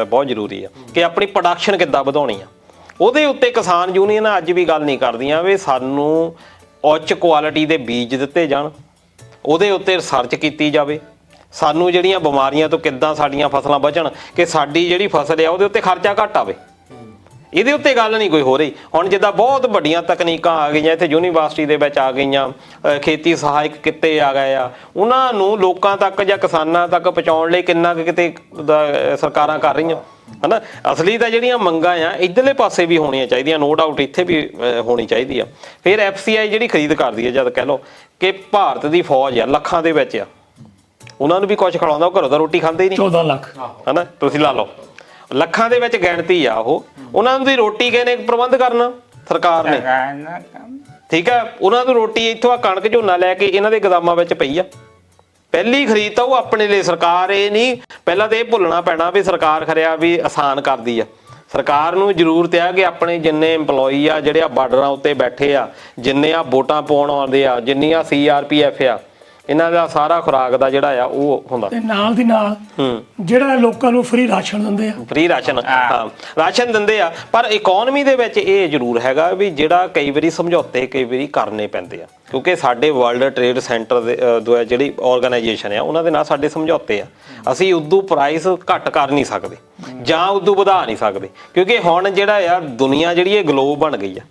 Speaker 5: ਬਹੁਤ ਜ਼ਰੂਰੀ ਆ, ਕਿ ਆਪਣੀ ਪ੍ਰੋਡਕਸ਼ਨ ਕਿੱਦਾਂ ਵਧਾਉਣੀ ਆ। ਉਹਦੇ ਉੱਤੇ ਕਿਸਾਨ ਯੂਨੀਅਨ ਅੱਜ ਵੀ ਗੱਲ ਨਹੀਂ ਕਰਦੀਆਂ ਵੀ ਸਾਨੂੰ ਉੱਚ ਕੁਆਲਿਟੀ ਦੇ ਬੀਜ ਦਿੱਤੇ ਜਾਣ, ਉਹਦੇ ਉੱਤੇ ਰਿਸਰਚ ਕੀਤੀ ਜਾਵੇ, ਸਾਨੂੰ ਜਿਹੜੀਆਂ ਬਿਮਾਰੀਆਂ ਤੋਂ ਕਿੱਦਾਂ ਸਾਡੀਆਂ ਫਸਲਾਂ ਬਚਣ, ਕਿ ਸਾਡੀ ਜਿਹੜੀ ਫਸਲ ਆ ਉਹਦੇ ਉੱਤੇ ਖਰਚਾ ਘੱਟ ਆਵੇ। ਇਹਦੇ ਉੱਤੇ ਗੱਲ ਨਹੀਂ ਕੋਈ ਹੋ ਰਹੀ। ਹੁਣ ਜਿੱਦਾਂ ਬਹੁਤ ਵੱਡੀਆਂ ਤਕਨੀਕਾਂ ਆ ਗਈਆਂ ਇੱਥੇ ਯੂਨੀਵਰਸਿਟੀ ਦੇ ਵਿੱਚ ਆ ਗਈਆਂ, ਖੇਤੀ ਸਹਾਇਕ ਕਿੱਤੇ ਆ ਗਏ ਆ, ਉਹਨਾਂ ਨੂੰ ਲੋਕਾਂ ਤੱਕ ਜਾਂ ਕਿਸਾਨਾਂ ਤੱਕ ਪਹੁੰਚਾਉਣ ਲਈ ਕਿੰਨਾ ਕੁ ਕਿਤੇ ਸਰਕਾਰਾਂ ਕਰ ਰਹੀਆਂ ਹਨਾ। ਅਸਲੀ ਤਾਂ ਜਿਹੜੀਆਂ ਮੰਗਾਂ ਆ ਇੱਧਰਲੇ ਪਾਸੇ ਵੀ ਹੋਣੀਆਂ ਚਾਹੀਦੀਆਂ, ਨੋ ਡਾਊਟ ਇੱਥੇ ਵੀ ਹੋਣੀ ਚਾਹੀਦੀ ਆ। ਫਿਰ FCI ਜਿਹੜੀ ਖਰੀਦ ਕਰਦੀ ਹੈ, ਜਦ ਕਹਿ ਲਓ ਕਿ ਭਾਰਤ ਦੀ ਫੌਜ ਆ ਲੱਖਾਂ ਦੇ ਵਿੱਚ ਆ, ਉਹਨਾਂ ਨੂੰ ਵੀ ਕੁਝ ਖਿਲਾਉਂਦਾ, ਉਹ ਘਰੋਂ ਤਾਂ ਰੋਟੀ ਖਾਂਦੇ ਹੀ ਨਹੀਂ
Speaker 2: 14 ਲੱਖ
Speaker 5: ਹਨਾ। ਤੁਸੀਂ ਲਾ ਲਓ ਲੱਖਾਂ ਦੇ ਵਿੱਚ ਗਿਣਤੀ ਆ ਉਹ, ਉਹਨਾਂ ਦੀ ਰੋਟੀ ਕਿਹਨੇ ਪ੍ਰਬੰਧ ਕਰਨਾ? ਸਰਕਾਰ ਨੇ, ਠੀਕ ਆ। ਉਹਨਾਂ ਦੀ ਰੋਟੀ ਇੱਥੋਂ ਆ ਕਣਕ ਝੋਨਾ ਲੈ ਕੇ ਇਹਨਾਂ ਦੇ ਗੋਦਾਮਾਂ ਵਿੱਚ ਪਈ ਆ। ਪਹਿਲੀ ਖਰੀਦ ਤਾਂ ਉਹ ਆਪਣੇ ਲਈ ਸਰਕਾਰ, ਇਹ ਨਹੀਂ ਪਹਿਲਾਂ ਤਾਂ ਇਹ ਭੁੱਲਣਾ ਪੈਣਾ ਵੀ ਸਰਕਾਰ ਖਰਿਆ ਵੀ ਆਸਾਨ ਕਰਦੀ ਆ। ਸਰਕਾਰ ਨੂੰ ਜ਼ਰੂਰਤ ਆ ਕਿ ਆਪਣੇ ਜਿੰਨੇ EMPLOYE ਆ ਜਿਹੜੇ ਆ ਬਾਰਡਰਾਂ ਉੱਤੇ ਬੈਠੇ ਆ, ਜਿੰਨੇ ਆ ਵੋਟਾਂ ਪਾਉਣ ਆਉਂਦੇ ਆ, ਜਿੰਨੀਆਂ CRPF ਆ, ਇਹਨਾਂ ਦਾ ਸਾਰਾ ਖੁਰਾਕ ਦਾ ਜਿਹੜਾ ਆ ਉਹ ਹੁੰਦਾ।
Speaker 2: ਤੇ ਨਾਲ ਦੀ ਨਾਲ ਜਿਹੜਾ ਲੋਕਾਂ ਨੂੰ ਫ੍ਰੀ ਰਾਸ਼ਨ ਦਿੰਦੇ ਆ,
Speaker 5: ਫ੍ਰੀ ਰਾਸ਼ਨ, ਹਾਂ ਰਾਸ਼ਨ ਦਿੰਦੇ ਆ। ਪਰ ਇਕਨੋਮੀ ਦੇ ਵਿੱਚ ਇਹ ਜ਼ਰੂਰ ਹੈਗਾ ਵੀ ਜਿਹੜਾ ਕਈ ਵਾਰੀ ਸਮਝੌਤੇ ਕਈ ਵਾਰੀ ਕਰਨੇ ਪੈਂਦੇ ਆ, ਕਿਉਂਕਿ ਸਾਡੇ ਵਰਲਡ ਟ੍ਰੇਡ ਸੈਂਟਰ ਦੇ ਜਿਹੜੀ ਆਰਗੇਨਾਈਜੇਸ਼ਨ ਆ ਉਹਨਾਂ ਦੇ ਨਾਲ ਸਾਡੇ ਸਮਝੌਤੇ ਆ। ਅਸੀਂ ਉਦੋਂ ਪ੍ਰਾਈਸ ਘੱਟ ਕਰ ਨਹੀਂ ਸਕਦੇ ਜਾਂ ਉਦੋਂ ਵਧਾ ਨਹੀਂ ਸਕਦੇ, ਕਿਉਂਕਿ ਹੁਣ ਜਿਹੜਾ ਯਾਰ ਦੁਨੀਆ ਜਿਹੜੀ ਇਹ ਗਲੋਬ ਬਣ ਗਈ ਆ।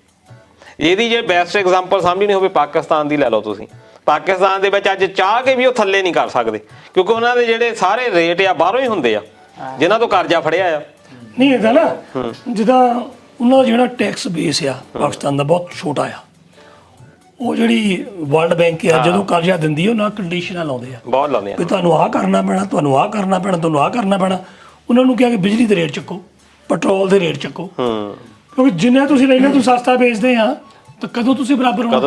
Speaker 5: ਇਹਦੀ ਜੇ ਬੈਸਟ ਐਗਜ਼ਾਮਪਲ ਸਮਝਣੀ ਹੋਵੇ ਪਾਕਿਸਤਾਨ ਦੀ ਲੈ ਲਓ ਤੁਸੀਂ। ਪਾਕਿਸਤਾਨ ਦੇ ਵਿੱਚ ਅੱਜ ਚਾਹ ਕੇ ਵੀ ਉਹ ਥੱਲੇ ਨਹੀਂ ਕਰ ਸਕਦੇ, ਕਿਉਂਕਿ ਉਹਨਾਂ ਦੇ ਜਿਹੜੇ ਸਾਰੇ ਰੇਟ ਆ ਬਾਹਰੋਂ ਹੀ ਹੁੰਦੇ ਆ, ਜਿਨ੍ਹਾਂ ਤੋਂ ਕਰਜ਼ਾ ਫੜਿਆ ਆ।
Speaker 2: ਨਹੀਂ ਇਹਦਾ ਨਾ ਜਿੱਦਾਂ ਉਹਨਾਂ ਦਾ ਜਿਹੜਾ ਟੈਕਸ ਬੇਸ ਆ ਪਾਕਿਸਤਾਨ ਦਾ ਬਹੁਤ ਛੋਟਾ ਆ। ਉਹ ਜਿਹੜੀ ਵਰਲਡ ਬੈਂਕ ਆ ਜਦੋਂ ਕਰਜ਼ਾ ਦਿੰਦੀ ਉਹਨਾਂ ਕੰਡੀਸ਼ਨਾਂ ਲਾਉਂਦੇ ਆ,
Speaker 5: ਬਹੁਤ ਲਾਉਂਦੇ ਆ
Speaker 2: ਵੀ ਤੁਹਾਨੂੰ ਆਹ ਕਰਨਾ ਪੈਣਾ, ਤੁਹਾਨੂੰ ਆਹ ਕਰਨਾ ਪੈਣਾ, ਤੁਹਾਨੂੰ ਆਹ ਕਰਨਾ ਪੈਣਾ। ਉਹਨਾਂ ਨੂੰ ਕਿਹਾ ਕਿ ਬਿਜਲੀ ਦੇ ਰੇਟ ਚੱਕੋ, ਪੈਟਰੋਲ ਦੇ ਰੇਟ ਚੱਕੋ, ਕਿਉਂਕਿ ਜਿੰਨਾ ਤੁਸੀਂ ਲੈਣਾ ਤੁਸੀਂ ਸਸਤਾ ਵੇਚਦੇ ਆ ਤਾਂ ਕਦੋਂ ਤੁਸੀਂ ਬਰਾਬਰ ਹੋਣਾ?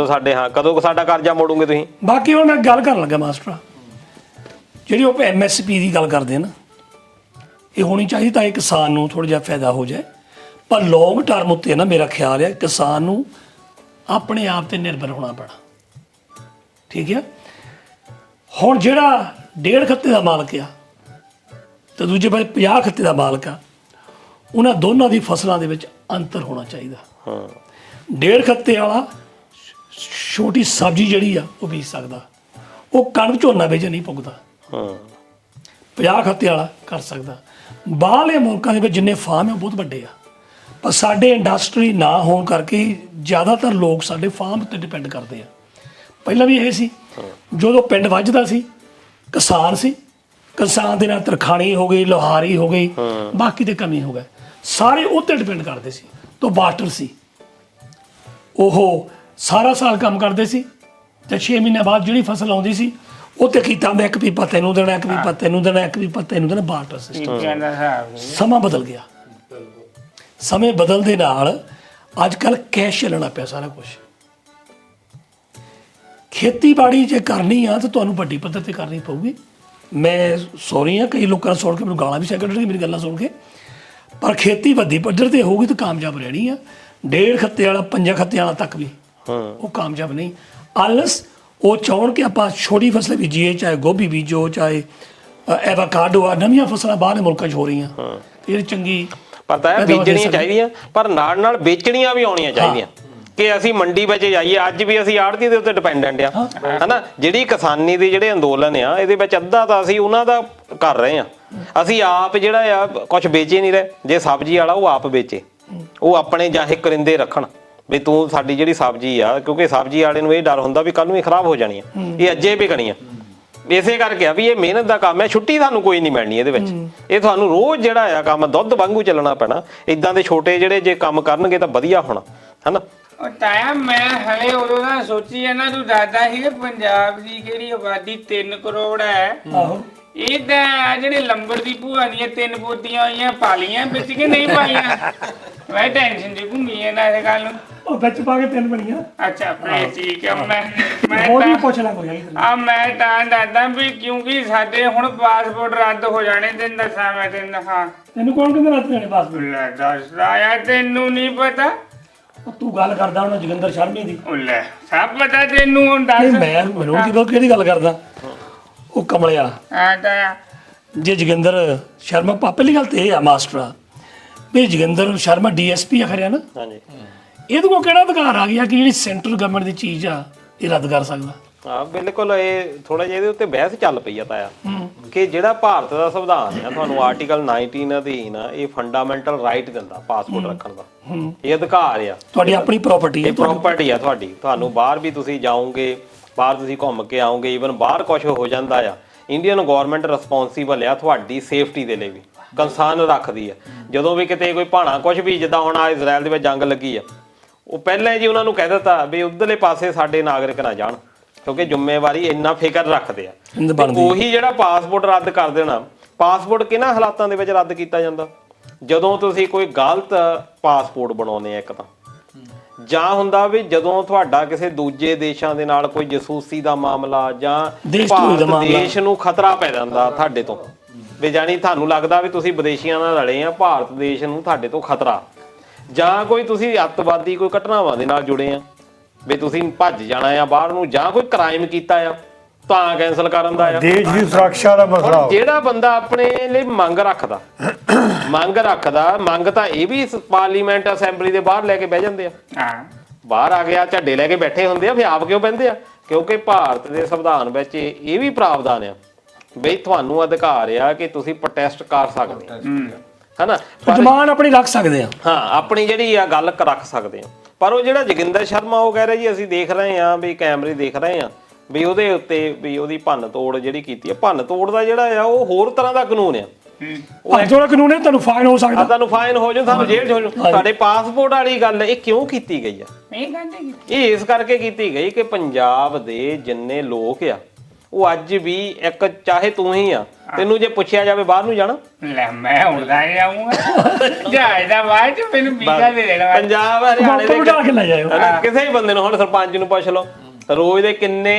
Speaker 5: ਕਦੋਂ ਸਾਡਾ ਕਰਜ਼ਾ ਮੋੜੋਗੇ ਤੁਸੀਂ?
Speaker 2: ਬਾਕੀ ਹੁਣ ਮੈਂ ਗੱਲ ਕਰਨ ਲੱਗਾ ਮਾਸਟਰ, ਜਿਹੜੀ ਉਹ MSP ਦੀ ਗੱਲ ਕਰਦੇ ਆ ਨਾ, ਇਹ ਹੋਣੀ ਚਾਹੀਦੀ ਤਾਂ ਇਹ ਕਿਸਾਨ ਨੂੰ ਥੋੜਾ ਜਿਹਾ ਫਾਇਦਾ ਹੋ ਜਾਏ। ਪਰ ਲੌਂਗ ਟਰਮ ਉੱਤੇ ਨਾ ਮੇਰਾ ਖਿਆਲ ਹੈ ਕਿਸਾਨ ਨੂੰ ਆਪਣੇ ਆਪ ਤੇ ਨਿਰਭਰ ਹੋਣਾ ਪੈਣਾ, ਠੀਕ ਹੈ। ਹੁਣ ਜਿਹੜਾ 1.5 ਖੱਤੇ ਦਾ ਮਾਲਕ ਆ ਤੇ ਦੂਜੇ ਪਾਸੇ 50 ਖੱਤੇ ਦਾ ਮਾਲਕ ਆ, ਉਹਨਾਂ ਦੋਨਾਂ ਦੀ ਫਸਲਾਂ ਦੇ ਵਿੱਚ ਅੰਤਰ ਹੋਣਾ ਚਾਹੀਦਾ। 1.5 ਖੱਤੇ ਵਾਲਾ ਛੋਟੀ ਸਬਜ਼ੀ ਜਿਹੜੀ ਆ ਉਹ ਬੀਜ ਸਕਦਾ, ਉਹ ਕਣਕ ਝੋਨਾ ਵੇਚ ਨਹੀਂ ਪੁੱਗਦਾ। 50 ਖੱਤੇ ਵਾਲਾ ਕਰ ਸਕਦਾ। ਬਾਹਰਲੇ ਮੁਲਕਾਂ ਦੇ ਵਿੱਚ ਜਿੰਨੇ ਫਾਰਮ ਆ ਬਹੁਤ ਵੱਡੇ ਆ, ਪਰ ਸਾਡੇ ਇੰਡਸਟਰੀ ਨਾ ਹੋਣ ਕਰਕੇ ਜ਼ਿਆਦਾਤਰ ਲੋਕ ਸਾਡੇ ਫਾਰਮ ਉੱਤੇ ਡਿਪੈਂਡ ਕਰਦੇ ਆ। ਪਹਿਲਾਂ ਵੀ ਇਹ ਸੀ, ਜਦੋਂ ਪਿੰਡ ਵੱਜਦਾ ਸੀ ਕਿਸਾਨ ਸੀ, ਕਿਸਾਨ ਦੇ ਨਾਲ ਤਰਖਾਣੀ ਹੋ ਗਈ, ਲੋਹਾਰੀ ਹੋ ਗਈ, ਬਾਕੀ ਤੇ ਕਮੀ ਹੋ ਗਏ, ਸਾਰੇ ਉੱਤੇ ਡਿਪੈਂਡ ਕਰਦੇ ਸੀ। ਤੋਂ ਬਾਰਟਰ ਸੀ, ਉਹ ਸਾਰਾ ਸਾਲ ਕੰਮ ਕਰਦੇ ਸੀ ਤੇ 6 ਮਹੀਨੇ ਬਾਅਦ ਜਿਹੜੀ ਫਸਲ ਆਉਂਦੀ ਸੀ ਉਹ ਤੇ ਕੀਤਾ ਮੈਂ 1 ਪੀਪਾ ਤੈਨੂੰ ਦੇਣਾ, 1 ਪੀਪਾ ਤੈਨੂੰ ਦੇਣਾ, 1 ਪੀਪਾ ਤੈਨੂੰ ਦੇਣਾ, ਬਾਰਟਰ ਸਿਸਟਮ। ਸਮਾਂ ਬਦਲ ਗਿਆ। ਸਮੇਂ ਬਦਲ ਦੇ ਨਾਲ ਅੱਜ ਕੱਲ੍ਹ ਕੈਸ਼ ਚੱਲਣਾ ਪਿਆ ਸਾਰਾ ਕੁਝ। ਖੇਤੀਬਾੜੀ ਜੇ ਕਰਨੀ ਆ ਤਾਂ ਤੁਹਾਨੂੰ ਵੱਡੀ ਪੱਧਰ ਤੇ ਕਰਨੀ ਪਊਗੀ। ਮੈਂ ਸੌਰੀ ਆ ਕਈ ਲੋਕਾਂ ਨੂੰ ਸੁਣ ਕੇ ਮੈਨੂੰ ਗਾਲਾਂ ਵੀ ਸੈਕਟਰੀ ਮੇਰੀ ਗੱਲਾਂ ਸੁਣ ਕੇ, ਪਰ ਖੇਤੀ ਵੱਡੀ ਪੱਧਰ ਤੇ ਹੋਊਗੀ ਤਾਂ ਕਾਮਯਾਬ ਰਹਿਣੀ ਆ। 1.5 ਖੱਤੇ ਵਾਲਾ 5 ਖੱਤੇ ਵਾਲਾ ਤੱਕ ਵੀ ਉਹ ਕਾਮਯਾਬ ਨਹੀਂ, ਅਨਲੈਸ ਉਹ ਚਾਹੁਣ ਕਿ ਆਪਾਂ ਛੋਟੀ ਫਸਲ ਬੀਜੀਏ, ਚਾਹੇ ਗੋਭੀ ਬੀਜੋ, ਚਾਹੇ ਐਵਾਕਾਡੋ ਆ, ਨਵੀਆਂ ਫਸਲਾਂ ਬਾਹਰਲੇ ਮੁਲਕਾਂ 'ਚ ਹੋ ਰਹੀਆਂ, ਇਹ ਚੰਗੀ
Speaker 5: ਪਤਾ ਹੈ ਬੀਜਣੀਆਂ ਚਾਹੀਦੀਆਂ, ਪਰ ਨਾਲ ਨਾਲ ਵੇਚਣੀਆਂ ਵੀ ਆਉਣੀਆਂ ਚਾਹੀਦੀਆਂ ਕਿ ਅਸੀਂ ਮੰਡੀ ਵਿੱਚ ਜਾਈਏ। ਅੱਜ ਵੀ ਅਸੀਂ ਆੜ੍ਹਤੀ ਦੇ ਉੱਤੇ ਡਿਪੈਂਡੈਂਟ ਆ ਹਨਾ। ਜਿਹੜੀ ਕਿਸਾਨੀ ਦੇ ਜਿਹੜੇ ਅੰਦੋਲਨ ਆ ਇਹਦੇ ਵਿੱਚ ਅੱਧਾ ਤਾਂ ਅਸੀਂ ਉਹਨਾਂ ਦਾ ਕਰ ਰਹੇ ਆ। ਅਸੀਂ ਆਪ ਜਿਹੜਾ ਆ ਕੁਝ ਵੇਚੇ ਨਹੀਂ ਰਹੇ। ਜੇ ਸਬਜ਼ੀ ਵਾਲਾ ਉਹ ਆਪ ਵੇਚੇ, ਉਹ ਆਪਣੇ ਜਾਹੇ ਕਰਿੰਦੇ ਰੱਖਣ ਵੀ ਤੂੰ ਸਾਡੀ ਜਿਹੜੀ ਸਬਜ਼ੀ ਆ, ਕਿਉਂਕਿ ਸਬਜ਼ੀ ਵਾਲੇ ਨੂੰ ਇਹ ਡਰ ਹੁੰਦਾ ਵੀ ਕੱਲ ਨੂੰ ਇਹ ਖਰਾਬ ਹੋ ਜਾਣੀ ਆ, ਇਹ ਅੱਜੇ ਵਿਕਣੀ ਆ। ਇਸੇ ਕਰਕੇ ਆ ਵੀ ਇਹ ਮਿਹਨਤ ਦਾ ਕੰਮ ਹੈ, ਛੁੱਟੀ ਤੁਹਾਨੂੰ ਕੋਈ ਨਹੀਂ ਮਿਲਣੀ ਇਹਦੇ ਵਿੱਚ। ਇਹ ਤੁਹਾਨੂੰ ਰੋਜ਼ ਜਿਹੜਾ ਆ ਕੰਮ ਦੁੱਧ ਵਾਂਗੂ ਚੱਲਣਾ ਪੈਣਾ। ਇਦਾਂ ਦੇ ਛੋਟੇ ਜਿਹੜੇ ਜੇ ਕੰਮ ਕਰਨਗੇ ਤਾਂ ਵਧੀਆ ਹੋਣਾ ਹਨਾ।
Speaker 1: ਉਹ ਤਾਇਆ ਮੈਂ ਹਲੇ ਉਦੋਂ ਦਾ ਸੋਚੀ ਜਾਂਦਾ, ਤੂੰ ਦੱਸਦਾ ਸੀ ਪੰਜਾਬ ਦੀ ਕਿਹੜੀ ਆਬਾਦੀ 3 ਕਰੋੜ ਹੈ। ਇਹ ਤਾਂ ਜਿਹੜੇ ਲੰਬੜ ਦੀ ਭੂਆ ਦੀਆਂ 3 ਪੋਤੀਆਂ ਹੋਈਆਂ ਪਾਲੀਆਂ ਵਿੱਚ ਕਿ ਨਹੀਂ ਪਾਲੀਆਂ? ਮੈਂ ਟੈਨਸ਼ਨ ਜੀ ਘੁੰਮੀ ਜਾਂਦਾ ਇਸ ਗੱਲ ਨੂੰ।
Speaker 2: ਉਹ ਵਿੱਚ ਪਾ ਕੇ 3 ਬਣੀਆਂ।
Speaker 1: ਅੱਛਾ ਫਿਰ ਠੀਕ ਹੈ। ਮੈਂ
Speaker 2: ਹੋਰ ਵੀ ਪੁੱਛ ਲਾ ਕੋਈ
Speaker 1: ਮੈਂ ਤਾਂ ਦੱਸਦਾ ਵੀ ਕਿਉਂਕਿ ਸਾਡੇ ਹੁਣ ਪਾਸਪੋਰਟ ਰੱਦ ਹੋ ਜਾਣੇ, ਤੈਨੂੰ ਦੱਸਾਂ ਮੈਂ ਤੈਨੂੰ। ਹਾਂ
Speaker 2: ਤੈਨੂੰ ਕੌਣ ਕਹਿੰਦਾ ਰੱਦ ਜਾਣੇ ਪਾਸਪੋਰਟ?
Speaker 1: ਲੈ ਦੱਸਦਾ ਯਾਰ, ਤੈਨੂੰ ਨਹੀਂ ਪਤਾ?
Speaker 2: ਤੂੰ ਗੱਲ ਕਰਦਾ ਹੁਣ ਜੋਗਿੰਦਰ ਸ਼ਰਮੇ ਦੀ।
Speaker 1: ਲੈ ਸਭ ਪਤਾ ਤੈਨੂੰ, ਹੁਣ ਦੱਸ।
Speaker 2: ਮੈਂ ਮੈਨੂੰ ਕਿਹੜੀ ਗੱਲ ਕਰਦਾ? ਉਹ ਕਮਲਿਆ
Speaker 1: ਤਾਂ
Speaker 2: ਜੇ ਜੋਗਿੰਦਰ ਸ਼ਰਮਾ ਪਹਿਲੀ ਗੱਲ ਤੇ ਇਹ ਆ ਮਾਸਟਰ ਵੀ ਜੋਗਿੰਦਰ ਸ਼ਰਮਾ DSP ਆ ਖਰਿਆ ਨਾ।
Speaker 5: ਹਾਂਜੀ।
Speaker 2: ਇਹਦੇ ਕੋਲ ਕਿਹੜਾ ਅਧਿਕਾਰ ਆ ਗਿਆ ਕਿ ਜਿਹੜੀ ਸੈਂਟਰਲ ਗਵਰਨਮੈਂਟ ਦੀ ਚੀਜ਼ ਆ ਇਹ ਰੱਦ ਕਰ ਸਕਦਾ?
Speaker 5: ਹਾਂ ਬਿਲਕੁਲ। ਇਹ ਥੋੜਾ ਜਿਹਾ ਇਹਦੇ ਉੱਤੇ ਬਹਿਸ ਚੱਲ ਪਈ ਆ ਤਾਇਆ ਕਿ ਜਿਹੜਾ ਭਾਰਤ ਦਾ ਸੰਵਿਧਾਨ ਆ ਤੁਹਾਨੂੰ ਆਰਟੀਕਲ 19 ਅਧੀਨ ਇਹ ਫੰਡਾਮੈਂਟਲ ਰਾਈਟ ਦਿੰਦਾ ਪਾਸਪੋਰਟ ਰੱਖਣ ਦਾ। ਇਹ ਅਧਿਕਾਰ ਆ,
Speaker 2: ਤੁਹਾਡੀ ਆਪਣੀ ਪ੍ਰਾਪਰਟੀ ਹੈ
Speaker 5: ਇਹ ਪ੍ਰਾਪਰਟੀ ਆ ਤੁਹਾਡੀ। ਤੁਹਾਨੂੰ ਬਾਹਰ ਵੀ ਤੁਸੀਂ ਜਾਓਗੇ, ਬਾਹਰ ਤੁਸੀਂ ਘੁੰਮ ਕੇ ਆਓਗੇ, ਈਵਨ ਬਾਹਰ ਕੁਝ ਹੋ ਜਾਂਦਾ ਆ, ਇੰਡੀਅਨ ਗਵਰਨਮੈਂਟ ਰਿਸਪੌਂਸੀਬਲ ਆ ਤੁਹਾਡੀ ਸੇਫਟੀ ਦੇ ਲਈ ਵੀ, ਕੰਸਰਨ ਰੱਖਦੀ ਆ। ਜਦੋਂ ਵੀ ਕਿਤੇ ਕੋਈ ਭਾਣਾ ਕੁਝ ਵੀ, ਜਿੱਦਾਂ ਹੁਣ ਆ ਇਜ਼ਰਾਈਲ ਦੇ ਵਿੱਚ ਜੰਗ ਲੱਗੀ ਆ, ਉਹ ਪਹਿਲਾਂ ਜੀ ਉਹਨਾਂ ਨੂੰ ਕਹਿ ਦਿੱਤਾ ਵੀ ਉਧਰਲੇ ਪਾਸੇ ਸਾਡੇ ਨਾਗਰਿਕ ਨਾ ਜਾਣ, ਕਿਉਂਕਿ ਜ਼ਿੰਮੇਵਾਰੀ ਇੰਨਾ ਫਿਕਰ ਰੱਖਦੇ ਆ। ਉਹੀ ਜਿਹੜਾ ਪਾਸਪੋਰਟ ਰੱਦ ਕਰ ਦੇਣਾ, ਪਾਸਪੋਰਟ ਕਿਹਨਾਂ ਹਾਲਾਤਾਂ ਦੇ ਵਿੱਚ ਰੱਦ ਕੀਤਾ ਜਾਂਦਾ? ਜਦੋਂ ਤੁਸੀਂ ਕੋਈ ਗਲਤ ਪਾਸਪੋਰਟ ਬਣਾਉਂਦੇ ਆ ਇੱਕ ਤਾਂ, ਜਾਂ ਹੁੰਦਾ ਵੀ ਜਦੋਂ ਤੁਹਾਡਾ ਕਿਸੇ ਦੂਜੇ ਦੇਸ਼ਾਂ ਦੇ ਨਾਲ ਕੋਈ ਜਸੂਸੀ ਦਾ ਮਾਮਲਾ ਜਾਂ ਭਾਰਤ ਦੇਸ਼ ਨੂੰ ਖਤਰਾ ਪੈ ਜਾਂਦਾ ਤੁਹਾਡੇ ਤੋਂ, ਵੀ ਜਾਣੀ ਤੁਹਾਨੂੰ ਲੱਗਦਾ ਵੀ ਤੁਸੀਂ ਵਿਦੇਸ਼ੀਆਂ ਨਾਲ ਲੜੇ ਆ, ਭਾਰਤ ਦੇਸ਼ ਨੂੰ ਤੁਹਾਡੇ ਤੋਂ ਖਤਰਾ, ਜਾਂ ਕੋਈ ਤੁਸੀਂ ਅੱਤਵਾਦੀ ਕੋਈ ਘਟਨਾਵਾਂ ਦੇ ਨਾਲ ਜੁੜੇ ਆ, ਵੀ ਤੁਸੀਂ ਭੱਜ ਜਾਣਾ ਆ ਬਾਹਰ ਨੂੰ, ਜਾਂ ਕੋਈ ਕ੍ਰਾਈਮ ਕੀਤਾ ਆ, ਤਾਂ ਕੈਂਸਲ ਕਰਨ ਦਾ ਆ।
Speaker 4: ਦੇਸ਼ ਦੀ ਸੁਰੱਖਿਆ ਦਾ ਮਸਲਾ।
Speaker 5: ਜਿਹੜਾ ਬੰਦਾ ਆਪਣੇ ਲਈ ਮੰਗ ਰੱਖਦਾ, ਮੰਗ ਤਾਂ ਇਹ ਵੀ ਪਾਰਲੀਮੈਂਟ ਅਸੈਂਬਲੀ ਦੇ ਬਾਹਰ ਲੈ ਕੇ ਬਹਿ ਜਾਂਦੇ ਆ, ਬਾਹਰ ਆ ਗਿਆ ਝੰਡੇ ਲੈ ਕੇ ਬੈਠੇ ਹੁੰਦੇ ਆ, ਫਿਰ ਆਪ ਕਿਉਂ ਬਹਿੰਦੇ ਆ? ਕਿਉਂਕਿ ਭਾਰਤ ਦੇ ਸੰਵਿਧਾਨ ਵਿੱਚ ਇਹ ਵੀ ਪ੍ਰਾਵਧਾਨ ਆ ਬਈ ਤੁਹਾਨੂੰ ਅਧਿਕਾਰ ਆ ਕਿ ਤੁਸੀਂ ਪ੍ਰੋਟੈਸਟ ਕਰ ਸਕਦੇ ਆ, ਹਨਾ,
Speaker 2: ਜ਼ਬਾਨ ਆਪਣੀ ਰੱਖ ਸਕਦੇ ਆ।
Speaker 5: ਹਾਂ, ਆਪਣੀ ਜਿਹੜੀ ਆ ਗੱਲ ਰੱਖ ਸਕਦੇ ਆ। ਪਰ ਉਹ ਜਿਹੜਾ ਜੋਗਿੰਦਰ ਸ਼ਰਮਾ ਉਹ ਕਹਿ ਰਿਹਾ ਜੀ ਅਸੀਂ ਦੇਖ ਰਹੇ ਆ ਵੀ ਕੈਮਰੇ ਦੇਖ ਰਹੇ ਆ ਵੀ ਉਹਦੇ ਉੱਤੇ ਵੀ ਉਹਦੀ ਭੰਨ ਤੋੜ ਜਿਹੜੀ ਕੀਤੀ ਆ, ਭੰਨ ਤੋੜ ਦਾ ਜਿਹੜਾ ਆ ਉਹ ਹੋਰ ਤਰ੍ਹਾਂ ਦਾ ਕਾਨੂੰਨ ਆ।
Speaker 2: ਜਿਹੜਾ ਕਾਨੂੰਨ ਹੈ ਤੁਹਾਨੂੰ ਫਾਈਨ ਹੋ ਸਕਦਾ,
Speaker 5: ਤੁਹਾਨੂੰ ਫਾਈਨ ਹੋ ਜਾਊ, ਤੁਹਾਨੂੰ ਜੇਲ੍ਹ ਹੋ ਜਾਊ। ਸਾਡੇ ਪਾਸਪੋਰਟ ਵਾਲੀ ਗੱਲ ਇਹ ਕਿਉਂ ਕੀਤੀ ਗਈ ਆ? ਇਹ ਇਸ ਕਰਕੇ ਕੀਤੀ ਗਈ ਕਿ ਪੰਜਾਬ ਦੇ ਜਿੰਨੇ ਲੋਕ ਆ ਉਹ ਅੱਜ ਵੀ ਇੱਕ, ਚਾਹੇ ਤੂੰ ਹੀ ਆ, ਤੈਨੂੰ ਜੇ ਪੁੱਛਿਆ ਜਾਵੇ ਬਾਹਰ ਨੂੰ ਜਾਣਾ,
Speaker 1: ਲੈ ਮੈਂ ਹੁਣ ਲੈ ਜਾਊਂਗਾ ਜਹਾਜ਼ ਦਾ ਬਾਅਦ ਚ ਮੈਨੂੰ ਵੀਜ਼ਾ ਦੇ ਦੇਣਾ।
Speaker 5: ਪੰਜਾਬ ਹਰਿਆਣੇ ਦੇ
Speaker 2: ਕੇ ਲੈ ਜਾਇਓ
Speaker 5: ਕਿਸੇ ਵੀ ਬੰਦੇ ਨੂੰ, ਹੁਣ ਸਰਪੰਚ ਨੂੰ ਪੁੱਛ ਲਓ, ਰੋਜ਼ ਦੇ ਕਿੰਨੇ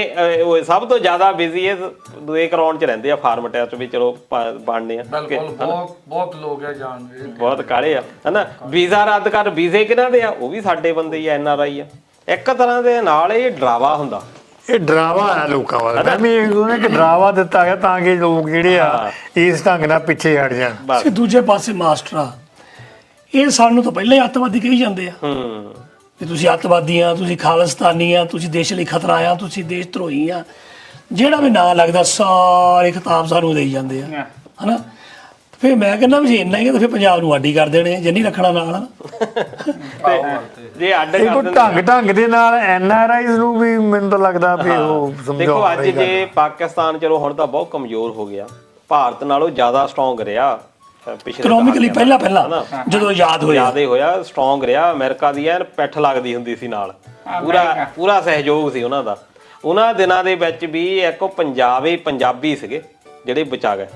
Speaker 5: ਸਭ ਤੋਂ ਜ਼ਿਆਦਾ ਬਿਜ਼ੀ ਇਹ ਦੂਏ ਕਰਾਉਣ ਚ ਰਹਿੰਦੇ ਆ, ਫਾਰਮਟਾਂ ਚ ਵੀ ਚਲੋ ਬਣਨੇ ਆ,
Speaker 3: ਬਹੁਤ ਲੋਕ ਆ ਜਾਣਦੇ,
Speaker 5: ਬਹੁਤ ਕਾਲੇ ਆ, ਹਨਾ। ਵੀਜ਼ਾ ਰੱਦ ਕਰ, ਵੀਜ਼ੇ ਕਿਹਨਾਂ ਦੇ ਆ? ਉਹ ਵੀ ਸਾਡੇ ਬੰਦੇ ਹੀ ਆ, NRI ਆ। ਇੱਕ ਤਰ੍ਹਾਂ ਦੇ ਨਾਲ ਇਹ ਡਰਾਵਾ ਹੁੰਦਾ,
Speaker 4: ਇਹ ਡਰਾਵਾ ਹੈ ਲੋਕਾਂ ਵਾਲਾ। ਮੈਂ ਵੀ ਉਹਨੇ ਕਿ ਡਰਾਵਾ ਦਿੱਤਾ ਗਿਆ ਤਾਂ ਕਿ ਲੋਕ ਜਿਹੜੇ ਆ ਇਸ ਢੰਗ ਨਾਲ ਪਿੱਛੇ ਹਟ ਜਾਣ।
Speaker 2: ਦੂਜੇ ਪਾਸੇ ਮਾਸਟਰ ਆ, ਇਹ ਸਾਨੂੰ ਤਾਂ ਪਹਿਲਾਂ ਹੀ ਅੱਤਵਾਦੀ ਕਹੀ ਜਾਂਦੇ ਆ ਕਿ ਤੁਸੀਂ ਅੱਤਵਾਦੀ ਆ, ਤੁਸੀਂ ਖਾਲਿਸਤਾਨੀ ਆ, ਤੁਸੀਂ ਦੇਸ਼ ਲਈ ਖਤਰਾ ਆ, ਤੁਸੀਂ ਦੇਸ਼ ਧਰੋਹੀ ਆ, ਜਿਹੜਾ ਵੀ ਨਾਂ ਲੱਗਦਾ ਸਾਰੇ ਖਿਤਾਬ ਸਾਨੂੰ ਦੇਈ ਜਾਂਦੇ ਆ, ਹਨਾ। ਫਿਰ ਮੈਂ ਕਹਿੰਦਾ ਵੀ ਜੇ ਇੰਨਾ ਹੀ ਤਾਂ ਫਿਰ ਪੰਜਾਬ ਨੂੰ ਆਡੀ ਕਰ ਦੇਣੇ ਜੇ ਨਹੀਂ ਰੱਖਣਾ ਨਾਲ।
Speaker 5: ਜੇ ਅੱਡ
Speaker 4: ਕਰ ਢੰਗ ਦੇ ਨਾਲ NRIs ਨੂੰ ਵੀ ਮੈਨੂੰ ਤਾਂ ਲੱਗਦਾ ਵੀ ਉਹ ਸਮਝਾਉਣਾ।
Speaker 5: ਦੇਖੋ ਅੱਜ ਜੇ ਪਾਕਿਸਤਾਨ ਚਲੋ ਹੁਣ ਤਾਂ ਬਹੁਤ ਕਮਜ਼ੋਰ ਹੋ ਗਿਆ, ਭਾਰਤ ਨਾਲੋਂ ਜ਼ਿਆਦਾ ਸਟਰੋਂਗ ਰਿਹਾ ਪਿਛਲੇ
Speaker 2: ਇਕਨੋਮਿਕਲੀ ਪਹਿਲਾਂ ਜਦੋਂ ਯਾਦ
Speaker 5: ਹੋਇਆ ਸਟਰੋਂਗ ਰਿਹਾ। ਅਮਰੀਕਾ ਦੀ ਐਨ ਪਿੱਠ ਲੱਗਦੀ ਹੁੰਦੀ ਸੀ ਨਾਲ, ਪੂਰਾ ਸਹਿਯੋਗ ਸੀ ਉਹਨਾਂ ਦਾ। ਉਹਨਾਂ ਦਿਨਾਂ ਦੇ ਵਿੱਚ ਵੀ ਇੱਕ ਪੰਜਾਬੀ ਸੀਗੇ ਜਿਹੜੇ ਬਚਾ ਗਏ,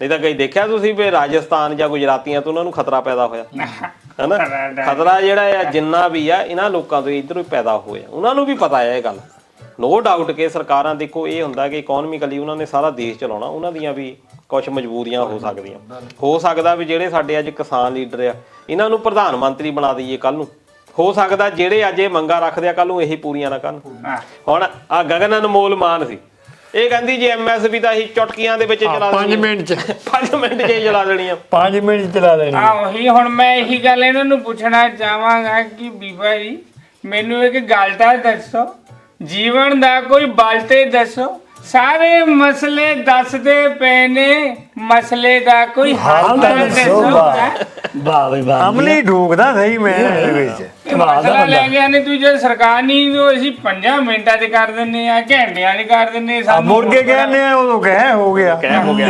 Speaker 5: ਨਹੀਂ ਤਾਂ ਕਈ ਦੇਖਿਆ ਤੁਸੀਂ ਵੀ ਰਾਜਸਥਾਨ ਜਾਂ ਗੁਜਰਾਤੀਆਂ ਤੋਂ ਉਹਨਾਂ ਨੂੰ ਖਤਰਾ ਪੈਦਾ ਹੋਇਆ, ਹਨਾ। ਖਤਰਾ ਜਿਹੜਾ ਆ ਜਿੰਨਾ ਵੀ ਆ ਇਹਨਾਂ ਲੋਕਾਂ ਤੋਂ ਇੱਧਰੋਂ ਹੀ ਪੈਦਾ ਹੋਇਆ। ਉਹਨਾਂ ਨੂੰ ਵੀ ਪਤਾ ਹੈ ਇਹ ਗੱਲ, ਨੋ ਡਾਊਟ ਕਿ ਸਰਕਾਰਾਂ ਦੇਖੋ ਇਹ ਹੁੰਦਾ ਕਿ ਇਕਨੋਮਿਕਲੀ ਉਹਨਾਂ ਨੇ ਸਾਰਾ ਦੇਸ਼ ਚਲਾਉਣਾ, ਉਹਨਾਂ ਦੀਆਂ ਵੀ ਕੁਝ ਮਜਬੂਰੀਆਂ ਹੋ ਸਕਦੀਆਂ। ਹੋ ਸਕਦਾ ਵੀ ਜਿਹੜੇ ਸਾਡੇ ਅੱਜ ਕਿਸਾਨ ਲੀਡਰ ਆ ਇਹਨਾਂ ਨੂੰ ਪ੍ਰਧਾਨ ਮੰਤਰੀ ਬਣਾ ਦਈਏ ਕੱਲ ਨੂੰ, ਹੋ ਸਕਦਾ ਜਿਹੜੇ ਅੱਜ ਇਹ ਮੰਗਾਂ ਰੱਖਦੇ ਆ ਕੱਲ ਨੂੰ ਇਹੀ ਪੂਰੀਆਂ ਨਾ ਕਰਨ। ਹੁਣ ਆ ਗਗਨ ਅਨਮੋਲ ਮਾਨ ਸੀ, ਇਹ ਕਹਿੰਦੀ ਜੇ MSP ਤਾਂ ਅਸੀਂ ਚੁਟਕੀਆਂ ਦੇ ਵਿੱਚ ਚਲਾ
Speaker 4: 5 ਮਿੰਟ ਚ
Speaker 5: 5 ਮਿੰਟ ਚ ਚਲਾ ਦੇਣੀ ਆ,
Speaker 4: 5 ਮਿੰਟ ਚ ਚਲਾ ਦੇਣੀ।
Speaker 1: ਉਹੀ ਹੁਣ ਮੈਂ ਇਹੀ ਗੱਲ ਇਹਨਾਂ ਨੂੰ ਪੁੱਛਣਾ ਚਾਹਾਂਗਾ ਕਿ ਬੀਬਾ ਜੀ ਮੈਨੂੰ ਇੱਕ ਗੱਲ ਤਾਂ ਦੱਸੋ, ਜੀਵਨ ਦਾ ਕੋਈ ਬਲ ਤੇ ਦੱਸੋ। ਸਾਰੇ ਮਸਲੇ ਦੱਸਦੇ ਪਏ ਨੇ, ਮਸਲੇ ਦਾ ਕੋਈ ਹੱਲ ਤਾਂ ਦੱਸੋ।
Speaker 2: ਵਾਹ ਬਈ ਵਾਹ,
Speaker 4: ਅਮਲੀ ਢੋਕਦਾ ਸਹੀ ਮੈਂ ਇਹਦੇ ਵਿੱਚ।
Speaker 1: ਮਸਲਾ ਲੈ ਗਿਆ ਨੇ ਤੂੰ ਜੇ ਸਰਕਾਰ ਨਹੀਂ ਉਹ ਅਸੀਂ 5 ਮਿੰਟਾਂ ਚ ਕਰ ਦਿੰਨੇ ਆ, ਘੰਟਿਆਂ ਚ ਕਰ ਦਿੰਨੇ ਆ।
Speaker 4: ਮੁਰਗੇ ਕਹਿੰਦੇ ਆ ਉਦੋਂ ਕਹਿ ਹੋ ਗਿਆ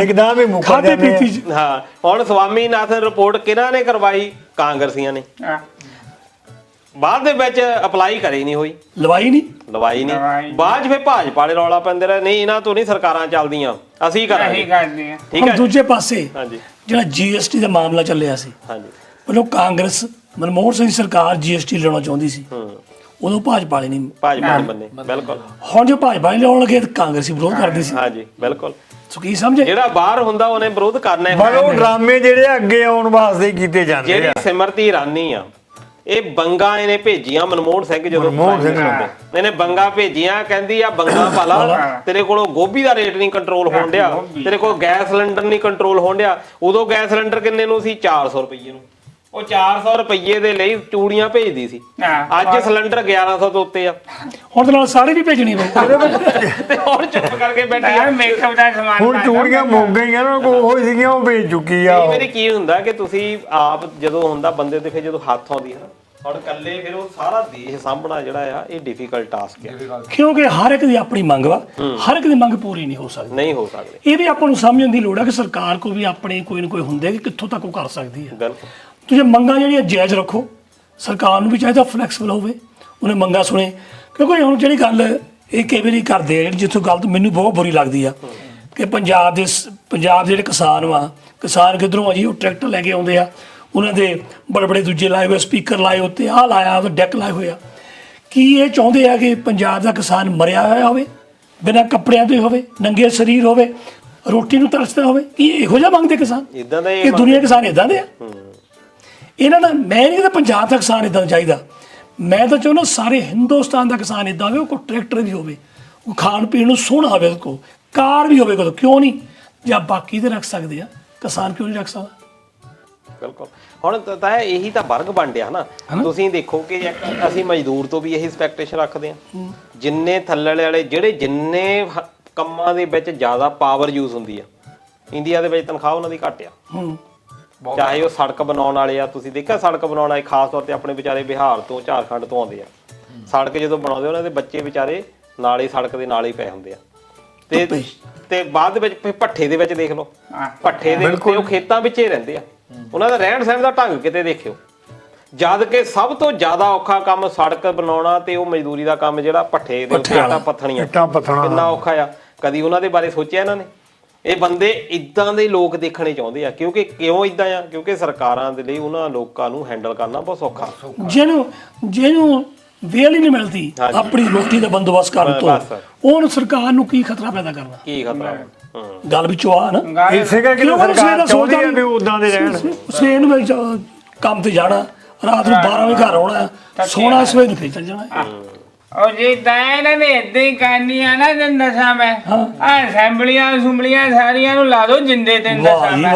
Speaker 4: ਇੱਕਦਮ ਹੀ ਮੁੱਕਰ ਜਾਂਦੇ ਆ।
Speaker 5: ਹਾਂ, ਹੁਣ ਸਵਾਮੀਨਾਥਨ ਰਿਪੋਰਟ ਕਿਹਨਾਂ ਨੇ ਕਰਵਾਈ? ਕਾਂਗਰਸੀਆਂ ਨੇ। ਬਾਅਦ ਦੇ ਵਿੱਚ ਅਪਲਾਈ ਕਰੀ ਨਹੀਂ ਹੋਈ,
Speaker 2: ਲਵਾਈ ਨਹੀਂ।
Speaker 5: ਬਾਅਦ ਫਿਰ ਭਾਜਪਾ ਵਾਲੇ ਰੌਲਾ ਪੈਂਦੇ ਰਹੇ, ਨਹੀਂ ਇਹਨਾਂ ਤੋਂ ਨਹੀਂ ਸਰਕਾਰਾਂ ਚੱਲਦੀਆਂ, ਅਸੀਂ ਕਰਾਂਗੇ।
Speaker 2: ਠੀਕ ਹੈ। ਦੂਜੇ ਪਾਸੇ ਜਿਹੜਾ GST ਦਾ ਮਾਮਲਾ ਚੱਲਿਆ ਸੀ, ਮਤਲਬ ਕਾਂਗਰਸ ਮਨਮੋਹਨ ਸਿੰਘ ਸਰਕਾਰ GST ਲੈਣਾ ਚਾਹੁੰਦੀ ਸੀ, ਉਦੋਂ ਭਾਜਪਾ ਵਾਲੇ ਨਹੀਂ
Speaker 5: ਬੰਨੇ। ਬਿਲਕੁਲ।
Speaker 2: ਹੁਣ ਜੋ ਭਾਜਪਾ ਵਾਲੇ ਲਿਆਉਣ ਲੱਗੇ ਕਾਂਗਰਸੀ ਵਿਰੋਧ ਕਰਦੀ ਸੀ।
Speaker 5: ਹਾਂਜੀ ਬਿਲਕੁਲ।
Speaker 2: ਸੋ ਕੀ ਸਮਝੇ,
Speaker 5: ਜਿਹੜਾ ਬਾਹਰ ਹੁੰਦਾ ਉਹਨੇ ਵਿਰੋਧ ਕਰਨਾ ਹੈ।
Speaker 4: ਪਰ ਉਹ ਡਰਾਮੇ ਜਿਹੜੇ ਅੱਗੇ ਆਉਣ ਵਾਸਤੇ ਕੀਤੇ ਜਾਂਦੇ ਆ।
Speaker 5: ਜਿਹੜੀ ਸਿਮਰਤੀ ਇਰਾਨੀ ਆ, ਇਹ ਬੰਗਾ ਇਹਨੇ ਭੇਜੀਆਂ ਮਨਮੋਹਨ ਸਿੰਘ ਜਦੋਂ ਇਹਨੇ ਬੰਗਾ ਭੇਜੀਆਂ, ਕਹਿੰਦੀ ਆ ਬੰਗਾ ਪਾਲਾ ਤੇਰੇ ਕੋਲੋਂ ਗੋਭੀ ਦਾ ਰੇਟ ਨਹੀਂ ਕੰਟਰੋਲ ਹੋਣ ਡਿਆ, ਤੇਰੇ ਕੋਲ ਗੈਸ ਸਿਲੰਡਰ ਨਹੀਂ ਕੰਟਰੋਲ ਹੋਣ ਡਿਆ। ਉਦੋਂ ਗੈਸ ਸਿਲੰਡਰ ਕਿੰਨੇ ਨੂੰ ਸੀ? 400 ਰੁਪਏ ਨੂੰ। ਉਹ 400 ਰੁਪਏ ਦੇ ਲਈ ਚੂੜੀਆਂ ਭੇਜਦੀ ਸੀ, ਅੱਜ ਸਿਲੰਡਰ 1100 ਤੋਂ ਉੱਤੇ ਆ।
Speaker 2: ਹੁਣ ਤਾਂ ਨਾਲ ਸਾਰੇ ਵੀ ਭੇਜਣੀ ਪਊ
Speaker 5: ਤੇ ਹੁਣ ਚੁੱਪ ਕਰਕੇ ਬੈਠੀ ਆ।
Speaker 1: ਮੇਕਅਪ ਦਾ ਸਮਾਨ
Speaker 4: ਹੁਣ ਚੂੜੀਆਂ ਮੁੱਕ ਗਈਆਂ ਨਾ, ਉਹ ਸੀਗੀਆਂ ਉਹ ਭੇਜ ਚੁੱਕੀ ਆ।
Speaker 5: ਮੇਰੀ ਕੀ ਹੁੰਦਾ ਕਿ ਤੁਸੀਂ ਆਪ ਜਦੋਂ ਹੁੰਦਾ ਬੰਦੇ ਦੇ ਫਿਰ ਜਦੋਂ ਹੱਥ ਆਉਂਦੀ ਹੈ ਨਾ ਹੁਣ ਇਕੱਲੇ ਫਿਰ ਉਹ ਸਾਰਾ ਦੇਸ਼ ਸਾਂਭਣਾ ਜਿਹੜਾ ਆ ਇਹ ਡਿਫਿਕਲਟ ਟਾਸਕ ਆ,
Speaker 2: ਕਿਉਂਕਿ ਹਰ ਇੱਕ ਦੀ ਆਪਣੀ ਮੰਗ ਵਾ, ਹਰ ਇੱਕ ਦੀ ਮੰਗ ਪੂਰੀ ਨਹੀਂ ਹੋ ਸਕਦੀ।
Speaker 5: ਨਹੀਂ ਹੋ ਸਕਦੇ।
Speaker 2: ਇਹ ਵੀ ਆਪਾਂ ਨੂੰ ਸਮਝਣ ਦੀ ਲੋੜ ਹੈ ਕਿ ਸਰਕਾਰ ਕੋ ਵੀ ਆਪਣੇ ਕੋਈ ਨਾ ਕੋਈ ਹੁੰਦੇ ਕਿ ਕਿੱਥੋਂ ਤੱਕ ਉਹ ਕਰ ਸਕਦੀ ਹੈ।
Speaker 5: ਬਿਲਕੁਲ।
Speaker 2: ਤੁਸੀਂ ਮੰਗਾਂ ਜਿਹੜੀਆਂ ਜਾਇਜ਼ ਰੱਖੋ, ਸਰਕਾਰ ਨੂੰ ਵੀ ਚਾਹੀਦਾ ਫਲੈਕਸੀਬਲ ਹੋਵੇ, ਉਹਨੇ ਮੰਗਾਂ ਸੁਣੇ। ਕਿਉਂਕਿ ਹੁਣ ਜਿਹੜੀ ਗੱਲ ਇਹ ਕਈ ਵਾਰੀ ਕਰਦੇ ਆ, ਜਿੱਥੋਂ ਗੱਲ ਮੈਨੂੰ ਬਹੁਤ ਬੁਰੀ ਲੱਗਦੀ ਆ ਕਿ ਪੰਜਾਬ ਦੇ ਜਿਹੜੇ ਕਿਸਾਨ ਵਾ, ਕਿਸਾਨ ਕਿੱਧਰੋਂ ਆ ਜੀ, ਉਹ ਟਰੈਕਟਰ ਲੈ ਕੇ ਆਉਂਦੇ ਆ, ਉਹਨਾਂ ਦੇ ਬੜੇ ਬੜੇ ਦੂਜੇ ਲਾਏ ਹੋਏ ਸਪੀਕਰ ਲਾਏ ਉੱਤੇ, ਆਹ ਲਾਇਆ ਉਹ ਡੈਕ ਲਾਏ ਹੋਏ ਆ। ਕੀ ਇਹ ਚਾਹੁੰਦੇ ਆ ਕਿ ਪੰਜਾਬ ਦਾ ਕਿਸਾਨ ਮਰਿਆ ਹੋਇਆ ਹੋਵੇ, ਬਿਨਾਂ ਕੱਪੜਿਆਂ ਤੋਂ ਹੀ ਹੋਵੇ, ਨੰਗੇ ਸਰੀਰ ਹੋਵੇ, ਰੋਟੀ ਨੂੰ ਤਰਸਦਾ ਹੋਵੇ? ਕੀ ਇਹੋ ਜਿਹਾ ਮੰਗਦੇ ਕਿਸਾਨ?
Speaker 5: ਇਦਾਂ ਦਾ
Speaker 2: ਇਹ ਦੁਨੀਆ ਕਿਸਾਨ ਇਦਾਂ ਦੇ ਆ? ਇਹਨਾਂ ਦਾ ਮੈਂ ਨਹੀਂ ਕਹਿੰਦਾ ਪੰਜਾਬ ਦਾ ਕਿਸਾਨ ਇਦਾਂ ਚਾਹੀਦਾ, ਮੈਂ ਤਾਂ ਚਾਹੁੰਦਾ ਸਾਰੇ ਹਿੰਦੁਸਤਾਨ ਦਾ ਕਿਸਾਨ ਇਦਾਂ ਹੋਵੇ, ਉਹ ਕੋਲ ਟਰੈਕਟਰ ਵੀ ਹੋਵੇ, ਉਹ ਖਾਣ ਪੀਣ ਨੂੰ ਸੋਹਣਾ ਹੋਵੇ, ਉਹਦੇ ਕੋਲ ਕਾਰ ਵੀ ਹੋਵੇ, ਕੋਲ ਕਿਉਂ ਨਹੀਂ? ਜਾਂ ਬਾਕੀ ਤੇ ਰੱਖ ਸਕਦੇ ਆ, ਕਿਸਾਨ ਕਿਉਂ ਨਹੀਂ ਰੱਖ ਸਕਦਾ?
Speaker 5: ਬਿਲਕੁਲ। ਹੁਣ ਤਾਂ ਇਹੀ ਤਾਂ ਵਰਗ ਬਣ ਡਿਆ ਨਾ। ਤੁਸੀਂ ਦੇਖੋ ਕਿ ਅਸੀਂ ਮਜ਼ਦੂਰ ਤੋਂ ਵੀ ਇਹੀ ਐਕਸਪੈਕਟੇਸ਼ਨ ਰੱਖਦੇ ਹਾਂ, ਜਿੰਨੇ ਥੱਲੇ ਵਾਲੇ ਜਿਹੜੇ ਜਿੰਨੇ ਕੰਮਾਂ ਦੇ ਵਿੱਚ ਜ਼ਿਆਦਾ ਪਾਵਰ ਯੂਜ਼ ਹੁੰਦੀ ਆ, ਇੰਡੀਆ ਦੇ ਵਿੱਚ ਤਨਖਾਹ ਉਹਨਾਂ ਦੀ ਘੱਟ ਆ। ਚਾਹੇ ਉਹ ਸੜਕ ਬਣਾਉਣ ਵਾਲੇ ਆ, ਤੁਸੀਂ ਦੇਖਿਆ ਸੜਕ ਬਣਾਉਣ ਵਾਲੇ ਖਾਸ ਤੌਰ ਤੇ ਆਪਣੇ ਵਿਚਾਰੇ ਬਿਹਾਰ ਤੋਂ ਝਾਰਖੰਡ ਤੋਂ ਆਉਂਦੇ ਆ, ਸੜਕ ਜਦੋਂ ਬਣਾਉਂਦੇ ਉਹਨਾਂ ਦੇ ਬੱਚੇ ਵਿਚਾਰੇ ਨਾਲ ਹੀ ਸੜਕ ਦੇ ਨਾਲ ਹੀ ਪਏ ਹੁੰਦੇ ਆ, ਤੇ ਬਾਅਦ ਦੇ ਵਿੱਚ ਭੱਠੇ ਦੇ ਵਿੱਚ ਦੇਖ ਲਓ, ਭੱਠੇ ਦੇ ਉੱਤੇ ਉਹ ਖੇਤਾਂ ਵਿੱਚ ਹੀ ਰਹਿੰਦੇ ਆ, ਉਹਨਾਂ ਦਾ ਰਹਿਣ ਸਹਿਣ ਦਾ ਢੰਗ ਕਿਤੇ ਦੇਖਿਓ। ਜਦ ਕਿ ਸਭ ਤੋਂ ਜ਼ਿਆਦਾ ਔਖਾ ਕੰਮ ਸੜਕ ਬਣਾਉਣਾ ਤੇ ਉਹ ਮਜ਼ਦੂਰੀ ਦਾ ਕੰਮ ਜਿਹੜਾ ਭੱਠੇ ਦੇ ਉੱਤੇ ਇੱਟਾਂ ਪੱਥਣੀਆਂ, ਕਿੰਨਾ ਔਖਾ ਆ। ਕਦੀ ਉਹਨਾਂ ਦੇ ਬਾਰੇ ਸੋਚਿਆ ਇਹਨਾਂ ਨੇ? ਇਹ ਬੰਦੇ ਇਦਾਂ ਦੇ ਲੋਕ ਦੇਖਣੇ ਚਾਹੁੰਦੇ ਆ। ਕਿਉਂ ਇਦਾਂ ਆ? ਕਿਉਂਕਿ ਸਰਕਾਰਾਂ ਦੇ ਲਈ ਉਹਨਾਂ ਲੋਕਾਂ ਨੂੰ ਹੈਂਡਲ ਕਰਨਾ ਬਹੁਤ ਸੌਖਾ।
Speaker 2: ਜਿਹਨੂੰ ਵੇਲ ਹੀ ਨਹੀਂ ਮਿਲਦੀ ਆਪਣੀ ਰੋਟੀ ਦਾ ਬੰਦੋਬਸਤ ਕਰਨ ਤੋਂ, ਉਹਨੂੰ ਸਰਕਾਰ ਨੂੰ ਕੀ ਖਤਰਾ ਪੈਦਾ ਕਰਨਾ?
Speaker 5: ਕੀ ਖਤਰਾ?
Speaker 2: ਗੱਲ ਵਿੱਚੋਂ ਆ ਨਾ,
Speaker 4: ਇਸੇ ਕਰਕੇ ਸਰਕਾਰ ਚਾਹੁੰਦੀ ਆ ਵੀ ਉਦਾਂ ਦੇ ਰਹਿਣ।
Speaker 2: ਸਵੇਰ ਨੂੰ ਮੈਂ ਕੰਮ ਤੇ ਜਾਣਾ, ਰਾਤ ਨੂੰ 12 ਵਜੇ ਘਰ ਆਉਣਾ, ਸੋਣਾ, ਸਵੇਰ ਨੂੰ ਫੇਰ ਚੱਲ ਜਾਣਾ।
Speaker 1: ਉਹ ਜੀ ਤਾਂ ਇਹਨਾਂ ਨੇ ਏਦਾਂ ਹੀ ਕਰਨੀ ਆ ਨਾ ਨਸ਼ਾ। ਮੈਂ ਅਸੈਂਬਲੀਆਂ ਸਾਰੀਆਂ ਨੂੰ ਲਾ ਦੋ ਜਿੰਦੇ ਤੇ ਨਸ਼ਾ। ਮੈਂ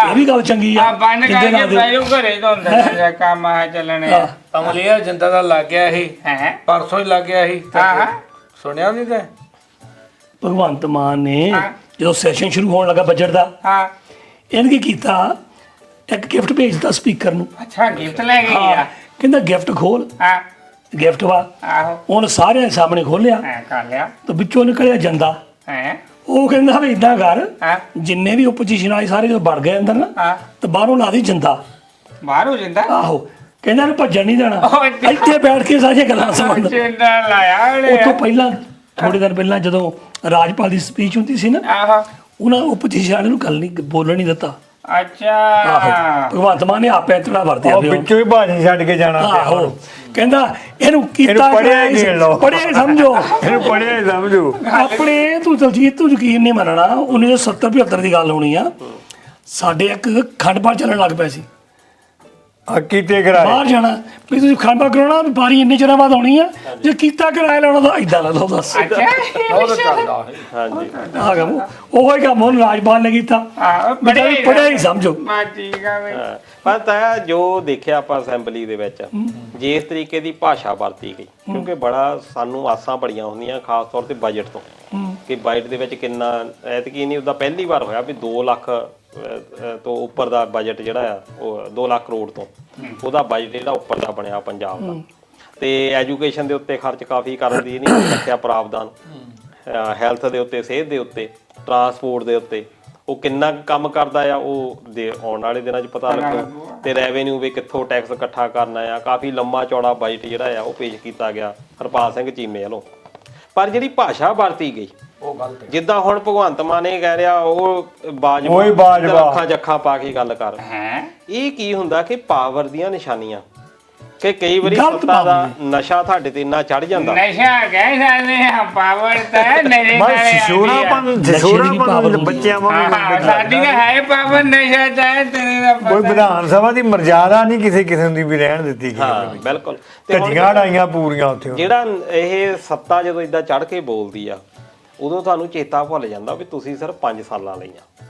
Speaker 2: ਇਹ ਵੀ ਗੱਲ ਚੰਗੀ ਆ,
Speaker 1: ਬੰਦ ਕਰਕੇ ਬੈਠੋ ਘਰੇ ਤੋਂ ਨਸ਼ਾ ਕੰਮ ਆ ਚੱਲਣੇ ਆ।
Speaker 3: ਅਮਲੀਆ ਜਿੰਦਾ ਦਾ ਲੱਗ ਗਿਆ ਸੀ,
Speaker 1: ਹੈ
Speaker 3: ਪਰਸੋਂ ਹੀ ਲੱਗ ਗਿਆ ਸੀ,
Speaker 1: ਹਾਂ
Speaker 3: ਸੁਣਿਆ ਨਹੀਂ ਤੇ?
Speaker 2: ਭਗਵੰਤ ਮਾਨ ਨੇ ਜਦੋਂ ਸੈਸ਼ਨ ਸ਼ੁਰੂ ਹੋਣ ਲੱਗਾ ਬਜਟ ਦਾ,
Speaker 1: ਹਾਂ
Speaker 2: ਇਹਨੇ ਕੀ ਕੀਤਾ, ਇੱਕ ਗਿਫਟ ਭੇਜਦਾ ਸਪੀਕਰ ਨੂੰ।
Speaker 1: ਅੱਛਾ ਗਿਫਟ ਲੈ ਕੇ ਗਿਆ?
Speaker 2: ਕਹਿੰਦਾ ਗਿਫਟ ਖੋਲ।
Speaker 1: ਹਾਂ
Speaker 2: ਗਿਫਟ ਵਾ
Speaker 1: ਆਹੋ
Speaker 2: ਉਹਨੇ ਸਾਰਿਆਂ ਸਾਹਮਣੇ ਖੋਲਿਆ,
Speaker 1: ਕਰ ਲਿਆ।
Speaker 2: ਤੇ ਵਿੱਚੋਂ ਨਿਕਲਿਆ ਜੰਦਾ।
Speaker 1: ਹੈ
Speaker 2: ਉਹ ਕਹਿੰਦਾ ਵੀ ਇਦਾਂ ਕਰ,
Speaker 1: ਹਾਂ
Speaker 2: ਜਿੰਨੇ ਵੀ ਓਪੋਜੀਸ਼ਨ ਵਾਲੇ ਸਾਰੇ ਜਦੋਂ ਵੜ ਗਏ ਅੰਦਰ ਨਾ,
Speaker 1: ਹਾਂ
Speaker 2: ਤੇ ਬਾਹਰੋਂ ਲਾ ਦੀ ਜੰਦਾ।
Speaker 1: ਬਾਹਰ ਹੋ ਜਾਂਦਾ?
Speaker 2: ਆਹੋ, ਕਹਿੰਦਾ ਇਹਨੂੰ ਭੱਜਣ ਨਹੀਂ ਦੇਣਾ, ਇੱਥੇ ਬੈਠ ਕੇ ਸਾਰੀਆਂ ਗੱਲਾਂ ਸੁਣਨ।
Speaker 1: ਜਿੰਦਾ ਲਾਇਆ ਉਹਨੇ।
Speaker 2: ਉਹ ਤੋਂ ਪਹਿਲਾਂ ਥੋੜੇ ਦਿਨ ਪਹਿਲਾਂ ਜਦੋਂ ਰਾਜਪਾਲ ਦੀ ਸਪੀਚ ਹੁੰਦੀ ਸੀ ਨਾ,
Speaker 1: ਆਹੋ
Speaker 2: ਉਹਨਾਂ ਓਪੋਜੀਸ਼ਨ ਵਾਲੇ ਨੂੰ ਗੱਲ ਨਹੀਂ ਬੋਲਣ ਨਹੀਂ ਦਿੱਤਾ।
Speaker 1: ਅੱਛਾ
Speaker 2: ਭਗਵੰਤ ਮਾਨ ਨੇ ਆਪੇ ਇਤਨਾ ਵਰਤਿਆ।
Speaker 4: ਉਹ ਵਿੱਚੋਂ ਹੀ ਭਾਜੀ ਛੱਡ ਕੇ ਜਾਣਾ ਪਿਆ।
Speaker 2: ਆਹੋ, ਕਹਿੰਦਾ ਇਹਨੂੰ ਕੀਤਾ
Speaker 4: ਪੜ੍ਹਿਆ ਹੀ ਲਓ,
Speaker 2: ਪੜ੍ਹਿਆ ਸਮਝੋ,
Speaker 4: ਇਹਨੂੰ ਪੜ੍ਹਿਆ ਸਮਝੋ।
Speaker 2: ਆਪਣੇ ਤੂੰ ਦਲਜੀਤ ਤੂੰ ਯਕੀਨ ਨਹੀਂ ਮੰਨਣਾ, 1970-75 ਦੀ ਗੱਲ ਹੋਣੀ ਆ, ਸਾਡੇ ਇੱਕ ਖੰਡ ਪਾਠ ਚੱਲਣ ਲੱਗ ਪਿਆ ਸੀ।
Speaker 4: ਕੀਤੇ ਕਰਾਏ
Speaker 2: ਬਾਹਰ ਜਾਣਾ ਵੀ ਤੁਸੀਂ ਖੰਡ ਪਾਠ ਕਰਾਉਣਾ, ਬਾਰੀ ਇੰਨੇ ਚਿਰਾਂ ਬਾਅਦ ਆਉਣੀ ਆ, ਜੇ ਕੀਤਾ ਕਿਰਾਇਆ ਲਾਉਣਾ ਤਾਂ ਇਦਾਂ ਲਾ ਲਓ। ਦੱਸ
Speaker 1: ਅੱਛਾ
Speaker 5: ਹਾਂਜੀ
Speaker 2: ਆ ਕੰਮ ਉਹੋ ਹੀ ਕੰਮ ਹੁਣ ਰਾਜਪਾਲ ਨੇ ਕੀਤਾ। ਪੜ੍ਹਿਆ ਹੀ ਸਮਝੋ।
Speaker 1: ਠੀਕ ਆ ਬਈ।
Speaker 5: ਪਰ ਤਾਂ ਜੋ ਦੇਖਿਆ ਆਪਾਂ ਅਸੈਂਬਲੀ ਦੇ ਵਿੱਚ, ਜਿਸ ਤਰੀਕੇ ਦੀ ਭਾਸ਼ਾ ਵਰਤੀ ਗਈ, ਕਿਉਂਕਿ ਬੜਾ ਸਾਨੂੰ ਆਸਾਂ ਬੜੀਆਂ ਹੁੰਦੀਆਂ ਖਾਸ ਤੌਰ ਤੇ ਬਜਟ ਤੋਂ, ਕਿ ਬਜਟ ਦੇ ਵਿੱਚ ਕਿੰਨਾ ਐਤਕੀ ਨਹੀਂ, ਉਹਦਾ ਪਹਿਲੀ ਵਾਰ ਹੋਇਆ ਵੀ 2 ਲੱਖ ਤੋਂ ਉੱਪਰ ਦਾ ਬਜਟ ਜਿਹੜਾ ਆ, ਉਹ 2 ਲੱਖ ਕਰੋੜ ਤੋਂ ਉਹਦਾ ਬਜਟ ਜਿਹੜਾ ਉੱਪਰ ਦਾ ਬਣਿਆ ਪੰਜਾਬ ਦਾ। ਤੇ ਐਜੂਕੇਸ਼ਨ ਦੇ ਉੱਤੇ ਖਰਚ ਕਾਫੀ ਕਰਨ ਦੀ ਨਹੀਂ ਰੱਖਿਆ ਪ੍ਰਾਵਧਾਨ, ਹੈਲਥ ਦੇ ਉੱਤੇ, ਸਿਹਤ ਦੇ ਉੱਤੇ, ਟਰਾਂਸਪੋਰਟ ਦੇ ਉੱਤੇ ਉਹ ਕਿੰਨਾ ਕੰਮ ਕਰਦਾ ਆ, ਉਹ ਆਉਣ ਵਾਲੇ ਦਿਨਾਂ 'ਚ ਪਤਾ ਲੱਗੂ। ਤੇ ਰੈਵਨਿਊ ਵੀ ਕਿੱਥੋਂ ਟੈਕਸ ਇਕੱਠਾ ਕਰਨਾ ਆ, ਕਾਫੀ ਲੰਮਾ ਚੌੜਾ ਬਜਟ ਜਿਹੜਾ ਆ ਉਹ ਪੇਸ਼ ਕੀਤਾ ਗਿਆ ਹਰਪਾਲ ਸਿੰਘ ਚੀਮੇ ਵੱਲੋਂ। ਪਰ ਜਿਹੜੀ ਭਾਸ਼ਾ ਵਰਤੀ ਗਈ,
Speaker 3: ਉਹ ਗਲਤ ਹੈ।
Speaker 5: ਜਿੱਦਾਂ ਹੁਣ ਭਗਵੰਤ ਮਾਨ ਇਹ ਕਹਿ ਰਿਹਾ, ਉਹ
Speaker 4: ਬਾਜਵਾ
Speaker 5: ਅੱਖਾਂ ਜੱਖਾਂ ਪਾ ਕੇ ਗੱਲ ਕਰ। ਇਹ ਕੀ ਹੁੰਦਾ ਕਿ ਪਾਵਰ ਦੀਆਂ ਨਿਸ਼ਾਨੀਆਂ, ਕਿ ਕਈ ਵਾਰੀ ਸੱਤਾ ਦਾ ਨਸ਼ਾ ਤੁਹਾਡੇ ਤੇ ਇੰਨਾ ਚੜ ਜਾਂਦਾ।
Speaker 1: ਨਸ਼ਾ ਕਹਿ ਸਕਦੇ ਆ, ਪਾਵਰ ਤਾਂ ਨਸ਼ੇ
Speaker 4: ਬੱਚਿਆਂ ਵਾਂਗ
Speaker 1: ਸਾਡੀ ਤਾਂ ਹੈ ਪਾਵਰ, ਨਸ਼ਾ ਚਾਹੇ ਤੇਰੇ ਦਾ
Speaker 4: ਕੋਈ ਵਿਧਾਨ ਸਭਾ ਦੀ ਮਰਜ਼ਾਦਾ ਨਹੀਂ ਕਿਸੇ ਕਿਸਮ ਦੀ ਵੀ ਰਹਿਣ ਦਿੱਤੀ ਗਈ।
Speaker 5: ਹਾਂ ਬਿਲਕੁਲ। ਤੇ
Speaker 4: ਢੱਡੀਆਂ ਢਾਈਆਂ ਪੂਰੀਆਂ ਉੱਥੇ।
Speaker 5: ਜਿਹੜਾ ਇਹ ਸੱਤਾ ਜਦੋਂ ਇਦਾਂ ਚੜ ਕੇ ਬੋਲਦੀ ਆ, ਉਦੋਂ ਤੁਹਾਨੂੰ ਚੇਤਾ ਭੁੱਲ ਜਾਂਦਾ ਵੀ ਤੁਸੀਂ ਸਿਰਫ 5 ਸਾਲਾਂ ਲਈ ਆ।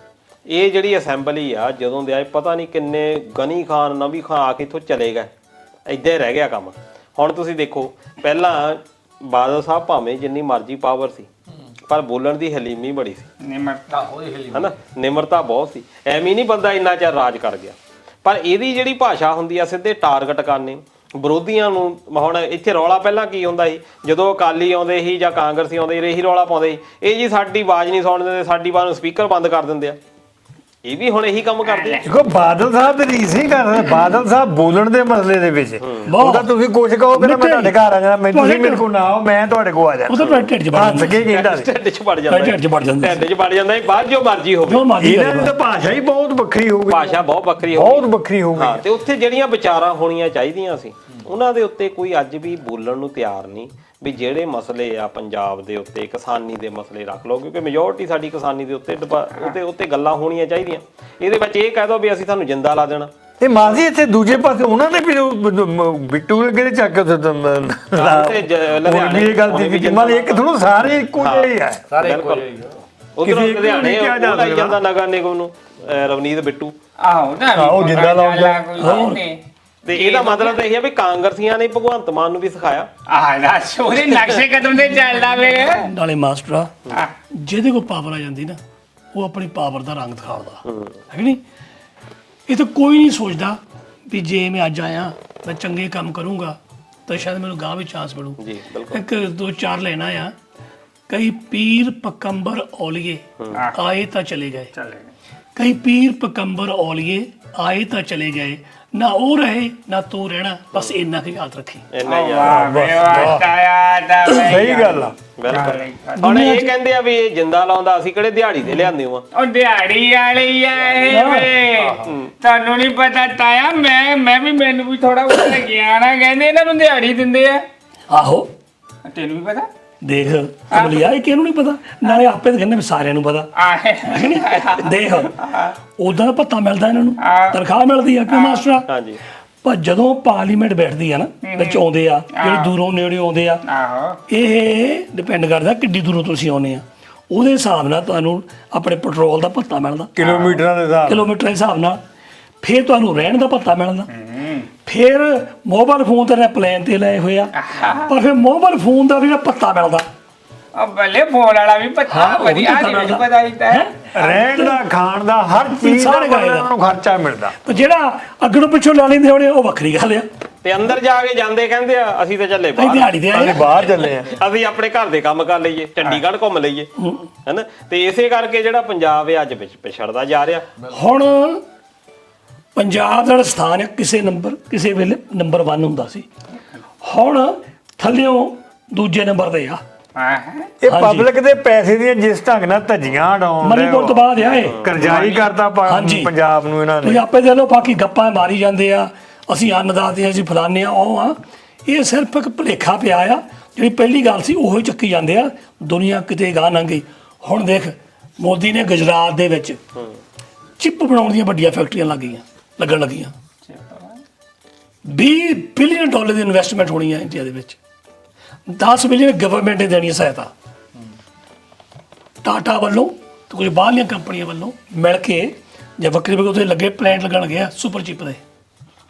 Speaker 5: ਇਹ ਜਿਹੜੀ ਅਸੈਂਬਲੀ ਆ, ਜਦੋਂ ਦੇ ਆਏ ਪਤਾ ਨਹੀਂ ਕਿੰਨੇ ਗਨੀ ਖਾਨ, ਨਵੀ ਖਾਨ ਆ ਕੇ ਇੱਥੋਂ ਚਲੇ ਗਏ, ਇੱਦਾਂ ਹੀ ਰਹਿ ਗਿਆ ਕੰਮ। ਹੁਣ ਤੁਸੀਂ ਦੇਖੋ, ਪਹਿਲਾਂ ਬਾਦਲ ਸਾਹਿਬ ਭਾਵੇਂ ਜਿੰਨੀ ਮਰਜ਼ੀ ਪਾਵਰ ਸੀ, ਪਰ ਬੋਲਣ ਦੀ ਹਲੀਮੀ ਬੜੀ ਸੀ, ਹਨਾ, ਨਿਮਰਤਾ ਬਹੁਤ ਸੀ। ਐਵੇਂ ਨਹੀਂ ਬੰਦਾ ਇੰਨਾ ਚਿਰ ਰਾਜ ਕਰ ਗਿਆ। ਪਰ ਇਹਦੀ ਜਿਹੜੀ ਭਾਸ਼ਾ ਹੁੰਦੀ ਆ, ਸਿੱਧੇ ਟਾਰਗੇਟ ਕਰਨੇ, ਵਿਰੋਧੀਆਂ ਨੂੰ ਹੁਣ ਇੱਥੇ ਰੌਲਾ ਪਹਿਲਾਂ ਕੀ ਹੁੰਦਾ ਸੀ ਜਦੋਂ ਅਕਾਲੀ ਆਉਂਦੇ ਸੀ ਜਾਂ ਕਾਂਗਰਸੀ ਆਉਂਦੇ ਸੀ ਇਹੀ ਰੌਲਾ ਪਾਉਂਦੇ ਸੀ ਇਹ ਜੀ ਸਾਡੀ ਆਵਾਜ਼ ਨਹੀਂ ਸੁਣ ਦਿੰਦੇ ਸਾਡੀ ਆਵਾਜ਼ ਨੂੰ ਸਪੀਕਰ ਬੰਦ ਕਰ ਦਿੰਦੇ ਆ ਇਹ ਵੀ ਹੁਣ ਇਹੀ ਕੰਮ ਕਰਦੇ ਆ
Speaker 4: ਦੇਖੋ ਬਾਦਲ ਸਾਹਿਬ ਤੇ ਰੀਸ ਨਹੀਂ ਕਰ ਰਹੇ ਬਾਦਲ ਸਾਹਿਬ ਬੋਲਣ ਦੇ ਮਸਲੇ ਦੇ ਵਿੱਚ ਉਹਦਾ ਤੁਸੀਂ ਕੁਛ ਕਹੋ ਕਿ ਮੈਂ ਤੁਹਾਡੇ ਘਰ ਆ ਜਾਣਾ ਤੁਸੀਂ ਮੇਰੇ ਕੋਲ ਨਾ ਆਓ ਮੈਂ ਤੁਹਾਡੇ ਕੋਲ ਆ ਜਾਣਾ
Speaker 2: ਉਹ ਤਾਂ ਢਿੱਡ 'ਚ ਵੜ
Speaker 4: ਹੱਸ ਕੇ ਕਹਿੰਦਾ
Speaker 5: ਢਿੱਡ 'ਚ ਵੜ ਜਾਂਦਾ
Speaker 2: ਢਿੱਡ 'ਚ ਵੜ ਜਾਂਦਾ
Speaker 5: ਢਿੱਡ 'ਚ ਵੜ ਜਾਂਦਾ ਬਾਅਦ ਜੋ ਮਰਜ਼ੀ ਹੋਵੇ
Speaker 2: ਜੋ ਮਰਜ਼ੀ
Speaker 4: ਇਹਨਾਂ ਦੀ ਤਾਂ ਭਾਸ਼ਾ ਹੀ ਬਹੁਤ ਵੱਖਰੀ ਹੋ ਗਈ
Speaker 5: ਭਾਸ਼ਾ ਬਹੁਤ ਵੱਖਰੀ ਹੋ
Speaker 4: ਬਹੁਤ ਵੱਖਰੀ ਹੋ
Speaker 5: ਹਾਂ
Speaker 4: ਗਈ
Speaker 5: ਤੇ ਉੱਥੇ ਜਿਹੜੀਆਂ ਵਿਚਾਰਾਂ ਹੋਣੀਆਂ ਚਾਹੀਦੀਆਂ ਸੀ ਉਹਨਾਂ ਦੇ ਉੱਤੇ ਕੋਈ ਅੱਜ ਵੀ ਬੋਲਣ ਨੂੰ ਤਿਆਰ ਨਹੀਂ ਵੀ ਜਿਹੜੇ ਮਸਲੇ ਆ ਪੰਜਾਬ ਦੇ ਉੱਤੇ ਕਿਸਾਨੀ ਦੇ ਮਸਲੇ ਰੱਖ ਲਓ ਕਿਉਂਕਿ ਮੈਜੋਰਟੀ ਸਾਡੀ ਕਿਸਾਨੀ ਦੇ ਉੱਤੇ ਗੱਲਾਂ ਹੋਣੀਆਂ ਚਾਹੀਦੀਆਂ ਇਹਦੇ ਵਿੱਚ ਇਹ ਕਹਿ ਦੋ ਵੀ ਅਸੀਂ ਤੁਹਾਨੂੰ ਜਿੰਦਾ ਲਾ ਦੇਣਾ
Speaker 4: ਤੇ ਮਾਜ਼ੀ ਇੱਥੇ ਦੂਜੇ ਪਾਸੇ ਉਹਨਾਂ ਨੇ ਵੀ ਬਿੱਟੂ ਕਿਹੜੇ ਚੱਕ
Speaker 5: ਲੁਧਿਆਣੇ
Speaker 4: ਇਹ ਗੱਲ ਦੀ ਮਨ ਇੱਕ ਥੋੜਾ ਸਾਰੇ ਇੱਕੋ ਜਿਹੇ ਆ
Speaker 3: ਸਾਰੇ
Speaker 5: ਬਿਲਕੁਲ ਉਧਰੋਂ ਲੁਧਿਆਣੇ ਉਹ ਲਾਈ ਜਾਂਦਾ ਨਗਰ ਨਿਗਮ ਨੂੰ ਰਵਨੀਤ ਬਿੱਟੂ
Speaker 1: ਆਹੋ ਨਾ
Speaker 4: ਉਹ ਜਿੰਦਾ ਲਾਉਂਦਾ
Speaker 5: ਤੇ ਇਹਦਾ ਮਤਲਬ ਤਾਂ ਇਹ ਹੈ ਵੀ ਕਾਂਗਰਸੀਆਂ ਨੇ ਭਗਵੰਤ ਮਾਨ ਨੂੰ ਵੀ ਸਿਖਾਇਆ
Speaker 1: ਆਹ ਨਾ ਸੋਰੇ ਨਕਸ਼ੇ ਕਦਮ ਤੇ ਚੱਲਦਾ ਵੇ
Speaker 2: ਨਾਲੇ ਮਾਸਟਰਾ ਜਿਹਦੇ ਕੋਲ ਪਾਵਰ ਆ ਜਾਂਦੀ ਨਾ ਉਹ ਆਪਣੀ ਪਾਵਰ ਦਾ ਰੰਗ ਦਿਖਾਉਂਦਾ ਹੈ ਕਿ ਨਹੀਂ ਇਹ ਤਾਂ ਕੋਈ ਨਹੀਂ ਸੋਚਦਾ ਵੀ ਜੇ ਮੈਂ ਅੱਜ ਆਇਆ ਮੈਂ ਚੰਗੇ ਕੰਮ ਕਰੂੰਗਾ ਤਾਂ ਸ਼ਾਇਦ ਮੈਨੂੰ ਗਾਂ ਵਿੱਚ ਚਾਂਸ ਮਿਲੂ
Speaker 5: ਜੀ ਬਿਲਕੁਲ
Speaker 2: ਇੱਕ ਦੋ ਚਾਰ ਲੈਣਾ ਆ ਕਈ ਪੀਰ ਪਕੰਬਰ ਔਲੀਏ ਆਏ ਤਾਂ ਚਲੇ ਗਏ ਕਈ ਪੀਰ ਪਕੰਬਰ ਔਲੀਏ ਆਏ ਤਾਂ ਚਲੇ ਗਏ ਨਾ ਉਹ ਰਹੇ ਨਾ ਤੂੰ ਰਹਿਣਾ ਬਸ ਇੰਨਾ ਕੁ ਯਾਦ ਰੱਖੀ
Speaker 5: ਇੰਨਾ ਯਾਰ
Speaker 4: ਸਹੀ ਗੱਲ ਆ
Speaker 5: ਬਿਲਕੁਲ ਹੁਣ ਇਹ ਕਹਿੰਦੇ ਆ ਵੀ ਇਹ ਜਿੰਦਾ ਲਾਉਂਦਾ ਅਸੀਂ ਕਿਹੜੇ ਦਿਹਾੜੀ ਤੇ ਲਿਆਂਦੇ ਹਾਂ
Speaker 1: ਉਹ ਦਿਹਾੜੀ ਵਾਲੀ ਆ ਇਹ ਵੇ ਤੁਹਾਨੂੰ ਨਹੀਂ ਪਤਾ ਤਾਇਆ ਮੈਂ ਵੀ ਮੈਨੂੰ ਵੀ ਥੋੜਾ ਉੱਤੇ ਲੱਗਿਆ ਨਾ ਕਹਿੰਦੇ ਇਹਨਾਂ ਨੂੰ ਦਿਹਾੜੀ ਦਿੰਦੇ ਆ
Speaker 2: ਆਹੋ
Speaker 1: ਤੈਨੂੰ ਵੀ ਪਤਾ
Speaker 2: ਦੇਖ ਅਮਲੀਆ ਇਹ ਕਿਹਨੂੰ ਨਹੀਂ ਪਤਾ ਨਾਲੇ ਆਪੇ ਤਾਂ ਕਹਿੰਦੇ ਵੀ ਸਾਰਿਆਂ ਨੂੰ ਪਤਾ
Speaker 1: ਆਹੇ
Speaker 2: ਹੈ ਨੀ? ਦੇਖ ਉਦਾਂ ਦਾ ਭੱਤਾ ਮਿਲਦਾ ਇਹਨਾਂ ਨੂੰ ਤਨਖਾਹ ਮਿਲਦੀ ਆ ਕਿ ਮਾਸਟਰਾ
Speaker 5: ਹਾਂਜੀ
Speaker 2: ਪਰ ਜਦੋਂ ਪਾਰਲੀਮੈਂਟ ਬੈਠਦੀ ਆ ਨਾ ਵਿੱਚ ਆਉਂਦੇ ਆ ਜਿਹੜੇ ਦੂਰੋਂ ਨੇੜੇ ਆਉਂਦੇ ਆ
Speaker 1: ਆਹੋ
Speaker 2: ਇਹ ਡਿਪੈਂਡ ਕਰਦਾ ਕਿੱਡੀ ਦੂਰੋਂ ਤੁਸੀਂ ਆਉਂਦੇ ਆ ਉਹਦੇ ਹਿਸਾਬ ਨਾਲ ਤੁਹਾਨੂੰ ਆਪਣੇ ਪੈਟਰੋਲ ਦਾ ਭੱਤਾ ਮਿਲਦਾ
Speaker 4: ਕਿਲੋਮੀਟਰਾਂ ਦੇ ਹਿਸਾਬ
Speaker 2: ਕਿਲੋਮੀਟਰ ਦੇ ਹਿਸਾਬ ਨਾਲ ਫਿਰ ਤੁਹਾਨੂੰ ਰਹਿਣ ਦਾ ਭੱਤਾ ਮਿਲਦਾ ਫਿਰ ਮੋਬਾਈਲ ਫੋਨ ਤੇ ਪਲਾਨ ਤੇ ਲਏ ਹੋਏ ਆ ਪਰ ਫਿਰ ਮੋਬਾਈਲ ਫੋਨ ਦਾ ਵੀ ਨਾ ਭੱਤਾ ਮਿਲਦਾ
Speaker 1: ਉਹ ਬੱਲੇ ਫੋਨ ਵਾਲਾ ਵੀ ਪਤਾ
Speaker 2: ਹਾਂ, ਉਹ ਵੀ
Speaker 1: ਵਧੀਆ
Speaker 2: ਪਤਾ
Speaker 1: ਨਹੀਂ
Speaker 2: ਲੱਗਦਾ।
Speaker 1: ਪਤਾ ਇਤਾ
Speaker 4: ਰਹਿਣ ਦਾ ਖਾਣ ਦਾ ਹਰ ਚੀਜ਼ ਦਾ
Speaker 2: ਸਾਰੇ ਗਾਏ ਦਾ।
Speaker 4: ਉਹਨਾਂ ਨੂੰ ਖਰਚਾ ਮਿਲਦਾ
Speaker 2: ਪਰ ਜਿਹੜਾ ਅੱਗੋਂ ਪਿੱਛੋਂ ਲੈ ਲੈਂਦੇ ਹੋਣੇ ਉਹ ਵੱਖਰੀ ਗੱਲ ਆ
Speaker 5: ਤੇ ਅੰਦਰ ਜਾ ਕੇ ਜਾਂਦੇ ਕਹਿੰਦੇ ਆ ਅਸੀਂ ਤਾਂ ਚੱਲੇ
Speaker 2: ਅਸੀਂ
Speaker 5: ਬਾਹਰ
Speaker 2: ਦਿਹਾੜੀ ਦੇ ਆਏ
Speaker 4: ਅਸੀਂ ਬਾਹਰ ਚੱਲੇ ਆ
Speaker 5: ਅਸੀਂ ਆਪਣੇ ਘਰ ਦੇ ਕੰਮ ਕਰ ਲਈਏ ਚੰਡੀਗੜ੍ਹ ਘੁੰਮ ਲਈਏ ਹੈਨਾ ਤੇ ਇਸੇ ਕਰਕੇ ਜਿਹੜਾ ਪੰਜਾਬ ਹੈ ਅੱਜ ਪਿਛੜਦਾ ਜਾ ਰਿਹਾ
Speaker 2: ਹੁਣ ਪੰਜਾਬ ਦਾ ਸਥਾਨ ਹੈ ਕਿਸੇ ਵੇਲੇ ਨੰਬਰ 1 ਹੁੰਦਾ ਸੀ ਹੁਣ ਥੱਲਿਓਂ ਦੂਜੇ ਨੰਬਰ ਤੇ ਆ
Speaker 4: ਇਹ ਪਬਲਿਕ ਦੇ ਪੈਸੇ ਦੀਆਂ ਜਿਸ ਢੰਗ ਨਾਲ ਧੱਜੀਆਂ ਉਡਾਉਣ
Speaker 2: ਮਨੀਪੁਰ ਤੋਂ ਬਾਅਦ ਆ ਇਹ
Speaker 4: ਕਰਜ਼ਾਈ ਕਰਤਾ
Speaker 2: ਹਾਂਜੀ।
Speaker 4: ਪੰਜਾਬ ਨੂੰ ਇਹਨਾਂ
Speaker 2: ਤੁਸੀਂ
Speaker 4: ਨੇ
Speaker 2: ਆਪੇ ਦੇ ਲੋ ਬਾਕੀ ਗੱਪਾਂ ਮਾਰੀ ਜਾਂਦੇ ਆ ਅਸੀਂ ਅੰਨਦਾਤੇ ਆ ਅਸੀਂ ਫਲਾਨੇ ਆ ਉਹ ਆ ਇਹ ਸਿਰਫ ਇੱਕ ਭੁਲੇਖਾ ਪਿਆ ਆ ਜਿਹੜੀ ਪਹਿਲੀ ਗੱਲ ਸੀ ਉਹੀ ਚੱਕੀ ਜਾਂਦੇ ਆ ਦੁਨੀਆ ਕਿਤੇ ਗਾਹ ਨਾ ਗਈ ਹੁਣ ਦੇਖ ਮੋਦੀ ਨੇ ਗੁਜਰਾਤ ਦੇ ਵਿੱਚ ਚਿੱਪ ਬਣਾਉਣ ਦੀਆਂ ਵੱਡੀਆਂ ਫੈਕਟਰੀਆਂ ਲੱਗਣ ਲੱਗੀਆਂ 20 ਬਿਲੀਅਨ ਡਾਲਰ ਦੀ ਇਨਵੈਸਟਮੈਂਟ ਹੋਣੀ ਹੈ ਇੰਡੀਆ ਦੇ ਵਿੱਚ 10 ਬਿਲੀਅਨ ਗਵਰਨਮੈਂਟ ਨੇ ਦੇਣੀ ਹੈ ਸਹਾਇਤਾ ਟਾਟਾ ਵੱਲੋਂ ਤੇ ਕੁਝ ਬਾਹਰਲੀਆਂ ਕੰਪਨੀਆਂ ਵੱਲੋਂ ਮਿਲ ਕੇ ਜਾਂ ਵੱਖਰੇ ਵੱਖਰੇ ਉੱਥੇ ਲੱਗੇ ਪਲਾਂਟ ਲੱਗਣ ਗਏ ਆ ਸੁਪਰ ਚਿਪ ਦੇ